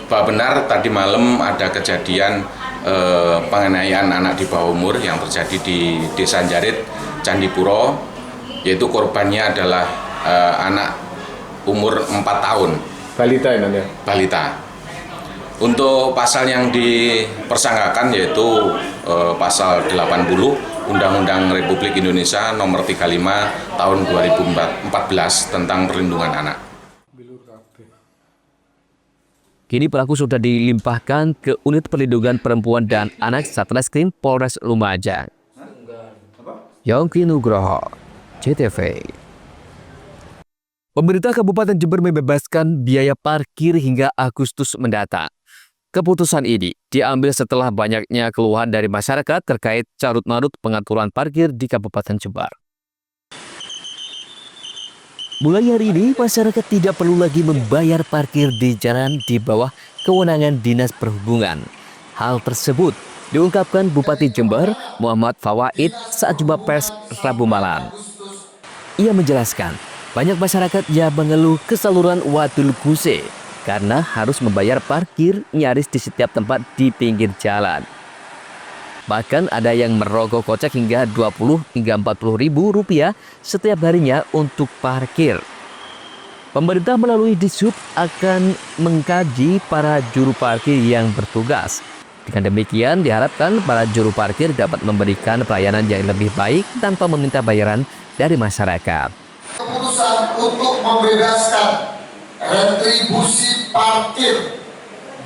Pak, benar tadi malam ada kejadian penganiayaan anak di bawah umur yang terjadi di Desa Jarit, Candipuro, yaitu korbannya adalah anak umur 4 tahun. Balita ya? Balita. Untuk pasal yang dipersangkakan yaitu pasal 80 Undang-Undang Republik Indonesia nomor 35 tahun 2014 tentang perlindungan anak. Kini pelaku sudah dilimpahkan ke Unit Perlindungan Perempuan dan Anak Satreskrim Polres Lumajang. Yongki Nugroho, CTV. Pemerintah Kabupaten Jember membebaskan biaya parkir hingga Agustus mendatang. Keputusan ini diambil setelah banyaknya keluhan dari masyarakat terkait carut-marut pengaturan parkir di Kabupaten Jember. Mulai hari ini, masyarakat tidak perlu lagi membayar parkir di jalan di bawah kewenangan Dinas Perhubungan. Hal tersebut diungkapkan Bupati Jember, Muhammad Fawaid, saat jumpa pers Rabu malam. Ia menjelaskan, banyak masyarakat yang mengeluh kesaluran wadul kuse karena harus membayar parkir nyaris di setiap tempat di pinggir jalan. Bahkan ada yang merogoh kocek hingga 20 hingga 40 ribu rupiah setiap harinya untuk parkir. Pemerintah melalui Dishub akan mengkaji para juru parkir yang bertugas. Dengan demikian diharapkan para juru parkir dapat memberikan pelayanan yang lebih baik tanpa meminta bayaran dari masyarakat. Keputusan untuk membebaskan retribusi parkir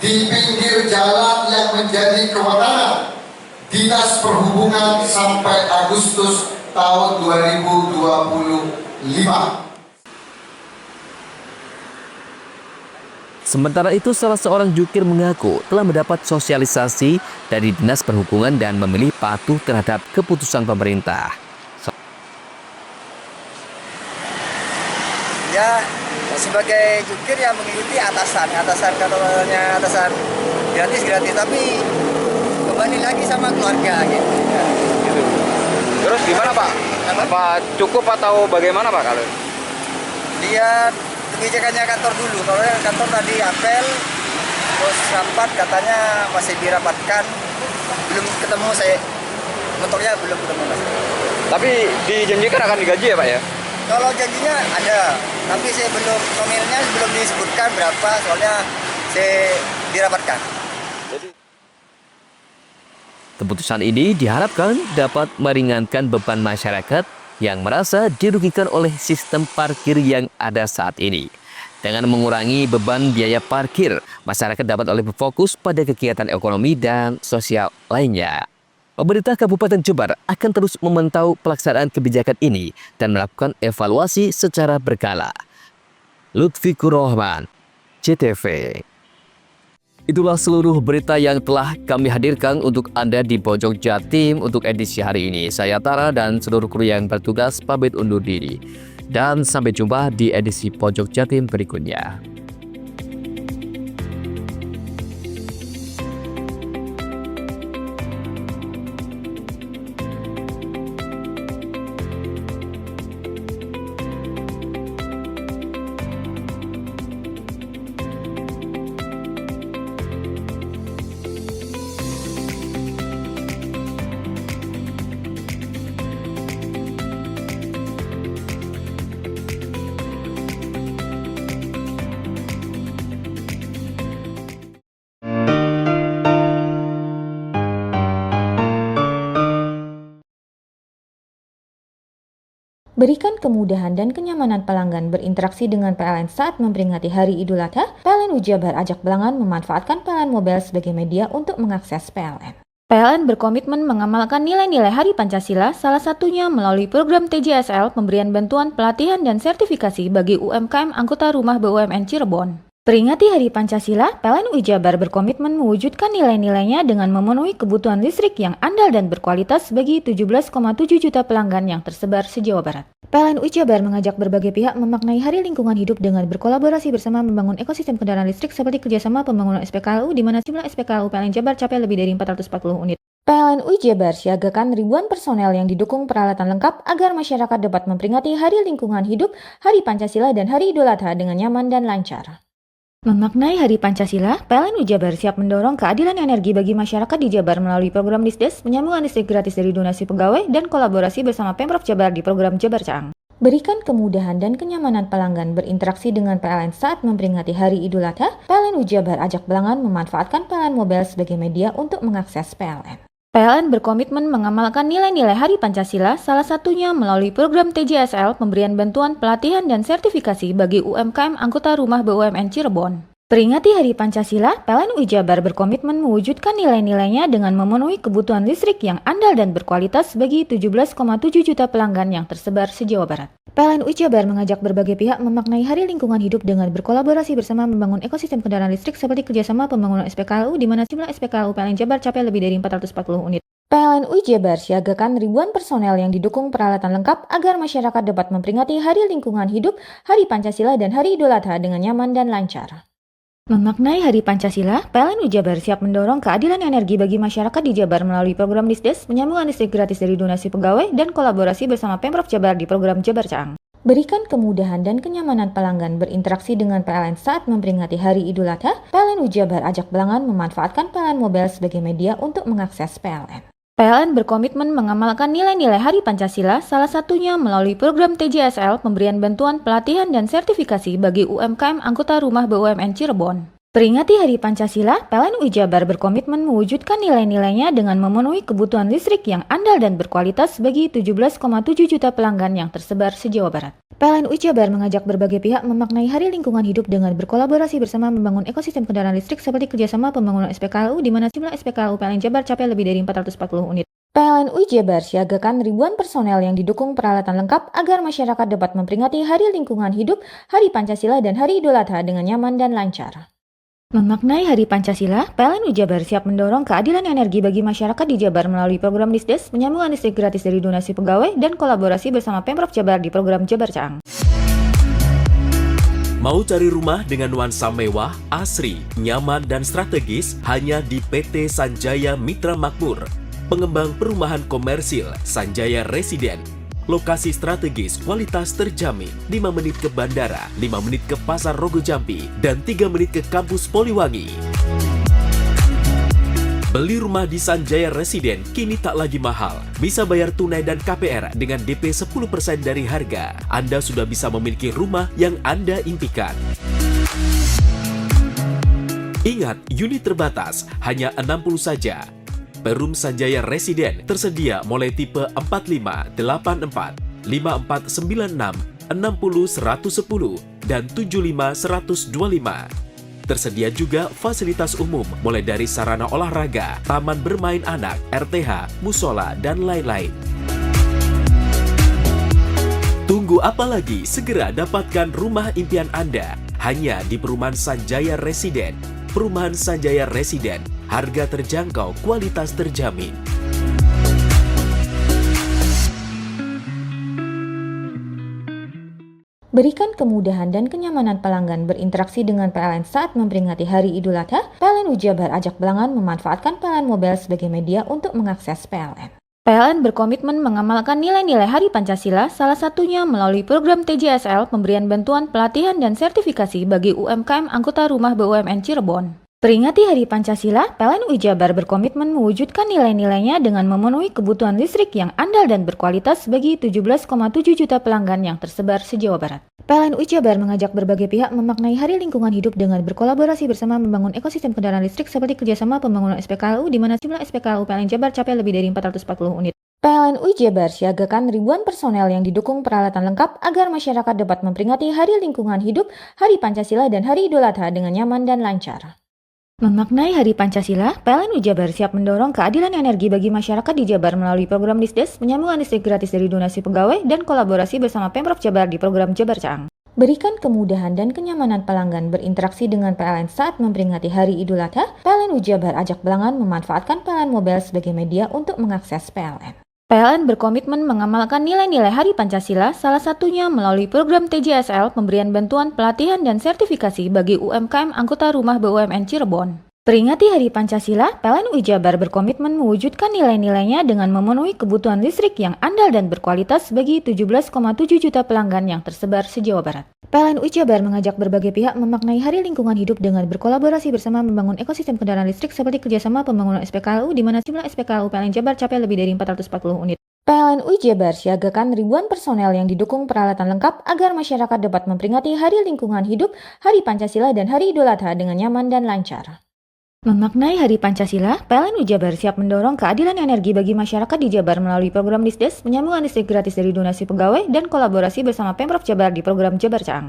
di pinggir jalan yang menjadi kewenangan Dinas Perhubungan sampai Agustus tahun 2025. Sementara itu, salah seorang jukir mengaku telah mendapat sosialisasi dari Dinas Perhubungan dan memilih patuh terhadap keputusan pemerintah. Ya, sebagai jukir yang mengikuti atasan atasan gratis, tapi kembali lagi sama keluarga gitu. Terus gimana Pak? Apa cukup atau bagaimana Pak kalau? Lihat kebijakannya kantor dulu. Kalau yang kantor tadi apel, terus rapat katanya masih dirapatkan, belum ketemu saya. Motornya belum ketemu Mas. Tapi dijanjikan akan digaji ya Pak ya? Kalau janjinya ada, tapi saya belum, nominalnya belum disebutkan berapa, soalnya saya dirapatkan. Keputusan ini diharapkan dapat meringankan beban masyarakat yang merasa dirugikan oleh sistem parkir yang ada saat ini. Dengan mengurangi beban biaya parkir, masyarakat dapat lebih fokus pada kegiatan ekonomi dan sosial lainnya. Pemerintah Kabupaten Jember akan terus memantau pelaksanaan kebijakan ini dan melakukan evaluasi secara berkala. Lutfikur Rahman, CTV. Itulah seluruh berita yang telah kami hadirkan untuk Anda di Pojok Jatim untuk edisi hari ini. Saya Tara dan seluruh kru yang bertugas pamit undur diri. Dan sampai jumpa di edisi Pojok Jatim berikutnya. Berikan kemudahan dan kenyamanan pelanggan berinteraksi dengan PLN saat memperingati Hari Idul Adha. PLN Ujabar Ajak Belangan memanfaatkan PLN Mobile sebagai media untuk mengakses PLN. PLN berkomitmen mengamalkan nilai-nilai Hari Pancasila, salah satunya melalui program TJSL, pemberian bantuan pelatihan dan sertifikasi bagi UMKM anggota rumah BUMN Cirebon. Peringati Hari Pancasila, PLN Ujabar berkomitmen mewujudkan nilai-nilainya dengan memenuhi kebutuhan listrik yang andal dan berkualitas bagi 17,7 juta pelanggan yang tersebar se-Jawa Barat. PLN Ujabar mengajak berbagai pihak memaknai Hari Lingkungan Hidup dengan berkolaborasi bersama membangun ekosistem kendaraan listrik seperti kerjasama pembangunan SPKLU di mana jumlah SPKLU PLN Jabar capai lebih dari 440 unit. PLN Ujabar siagakan ribuan personel yang didukung peralatan lengkap agar masyarakat dapat memperingati Hari Lingkungan Hidup, Hari Pancasila, dan Hari Idul Adha dengan nyaman dan lancar. Memaknai Hari Pancasila, PLN Ujabar siap mendorong keadilan energi bagi masyarakat di Jabar melalui program Disdes, penyambungan listrik gratis dari donasi pegawai, dan kolaborasi bersama Pemprov Jabar di program Jabar Caang. Berikan kemudahan dan kenyamanan pelanggan berinteraksi dengan PLN saat memperingati Hari Idul Adha. PLN Ujabar Ajak Belangan memanfaatkan PLN Mobile sebagai media untuk mengakses PLN. PLN berkomitmen mengamalkan nilai-nilai Hari Pancasila, salah satunya melalui program TJSL, pemberian bantuan pelatihan dan sertifikasi bagi UMKM anggota rumah BUMN Cirebon. Peringati Hari Pancasila, PLN Ujabar berkomitmen mewujudkan nilai-nilainya dengan memenuhi kebutuhan listrik yang andal dan berkualitas bagi 17,7 juta pelanggan yang tersebar se-Jawa Barat. PLN Ujabar mengajak berbagai pihak memaknai Hari Lingkungan Hidup dengan berkolaborasi bersama membangun ekosistem kendaraan listrik seperti kerjasama pembangunan SPKLU di mana jumlah SPKLU PLN Jabar capai lebih dari 440 unit. PLN Ujabar siagakan ribuan personel yang didukung peralatan lengkap agar masyarakat dapat memperingati Hari Lingkungan Hidup, Hari Pancasila, dan Hari Idul Adha dengan nyaman dan lancar. Memaknai Hari Pancasila, PLN Ujabar siap mendorong keadilan energi bagi masyarakat di Jabar melalui program Disdes, penyambungan listrik gratis dari donasi pegawai, dan kolaborasi bersama Pemprov Jabar di program Jabar Caang. Berikan kemudahan dan kenyamanan pelanggan berinteraksi dengan PLN saat memperingati Hari Idul Adha, PLN Ujabar Ajak Belangan memanfaatkan PLN Mobile sebagai media untuk mengakses PLN. PLN berkomitmen mengamalkan nilai-nilai Hari Pancasila, salah satunya melalui program TJSL pemberian bantuan pelatihan dan sertifikasi bagi UMKM anggota rumah BUMN Cirebon. Peringati Hari Pancasila, PLN Ujabar berkomitmen mewujudkan nilai-nilainya dengan memenuhi kebutuhan listrik yang andal dan berkualitas bagi 17,7 juta pelanggan yang tersebar se-Jawa Barat. PLN Ujabar mengajak berbagai pihak memaknai Hari Lingkungan Hidup dengan berkolaborasi bersama membangun ekosistem kendaraan listrik seperti kerjasama pembangunan SPKLU di mana jumlah SPKLU PLN Jabar capai lebih dari 440 unit. PLN Ujabar siagakan ribuan personel yang didukung peralatan lengkap agar masyarakat dapat memperingati Hari Lingkungan Hidup, Hari Pancasila, dan Hari Idul Adha dengan nyaman dan lancar. Memaknai Hari Pancasila, PLN Ujabar siap mendorong keadilan energi bagi masyarakat di Jabar melalui program Disdes, penyambungan listrik gratis dari donasi pegawai, dan kolaborasi bersama Pemprov Jabar di program Jabar Caang. Mau cari rumah dengan nuansa mewah, asri, nyaman, dan strategis hanya di PT Sanjaya Mitra Makmur, pengembang perumahan komersil Sanjaya Residen. Lokasi strategis, kualitas terjamin, 5 menit ke bandara, 5 menit ke Pasar Rogo Jampi, dan 3 menit ke kampus Poliwangi. Beli rumah di Sanjaya Residen kini tak lagi mahal. Bisa bayar tunai dan KPR dengan DP 10% dari harga. Anda sudah bisa memiliki rumah yang Anda impikan. Ingat, unit terbatas, hanya 60 saja. Perum Sanjaya Residen tersedia mulai tipe 45, 84, 5496, 60 110, dan 75 125. Tersedia juga fasilitas umum mulai dari sarana olahraga, taman bermain anak, RTH, musola, dan lain-lain. Tunggu apa lagi? Segera dapatkan rumah impian Anda hanya di Perumahan Sanjaya Residen. Perumahan Sanjaya Residen, harga terjangkau, kualitas terjamin. Berikan kemudahan dan kenyamanan pelanggan berinteraksi dengan PLN saat memperingati Hari Idul Adha, PLN Ujabar Ajak Belangan memanfaatkan PLN Mobile sebagai media untuk mengakses PLN. PLN berkomitmen mengamalkan nilai-nilai Hari Pancasila, salah satunya melalui program TJSL pemberian bantuan pelatihan dan sertifikasi bagi UMKM anggota rumah BUMN Cirebon. Peringati Hari Pancasila, PLN Ujabar berkomitmen mewujudkan nilai-nilainya dengan memenuhi kebutuhan listrik yang andal dan berkualitas bagi 17,7 juta pelanggan yang tersebar se-Jawa Barat. PLN Ujabar mengajak berbagai pihak memaknai Hari Lingkungan Hidup dengan berkolaborasi bersama membangun ekosistem kendaraan listrik seperti kerjasama pembangunan SPKLU di mana jumlah SPKLU PLN Jabar capai lebih dari 440 unit. PLN Ujabar siagakan ribuan personel yang didukung peralatan lengkap agar masyarakat dapat memperingati Hari Lingkungan Hidup, Hari Pancasila, dan Hari Idul Adha dengan nyaman dan lancar. Memaknai Hari Pancasila, PLN Ujabar siap mendorong keadilan energi bagi masyarakat di Jabar melalui program Disdes, penyambungan listrik gratis dari donasi pegawai, dan kolaborasi bersama Pemprov Jabar di program Jabar Caang. Berikan kemudahan dan kenyamanan pelanggan berinteraksi dengan PLN saat memperingati Hari Idul Adha, PLN Ujabar Ajak Belangan memanfaatkan PLN Mobile sebagai media untuk mengakses PLN. PLN berkomitmen mengamalkan nilai-nilai Hari Pancasila, salah satunya melalui program TJSL pemberian bantuan pelatihan dan sertifikasi bagi UMKM anggota rumah BUMN Cirebon. Peringati Hari Pancasila, PLN Ujabar berkomitmen mewujudkan nilai-nilainya dengan memenuhi kebutuhan listrik yang andal dan berkualitas bagi 17,7 juta pelanggan yang tersebar se-Jawa Barat. PLN Ujabar mengajak berbagai pihak memaknai Hari Lingkungan Hidup dengan berkolaborasi bersama membangun ekosistem kendaraan listrik seperti kerjasama pembangunan SPKLU di mana jumlah SPKLU PLN Jabar capai lebih dari 440 unit. PLN Ujabar siagakan ribuan personel yang didukung peralatan lengkap agar masyarakat dapat memperingati Hari Lingkungan Hidup, Hari Pancasila, dan Hari Idul Adha dengan nyaman dan lancar. Memaknai Hari Pancasila, PLN Ujabar siap mendorong keadilan energi bagi masyarakat di Jabar melalui program Disdes, penyambungan listrik gratis dari donasi pegawai, dan kolaborasi bersama Pemprov Jabar di program Jabar Caang.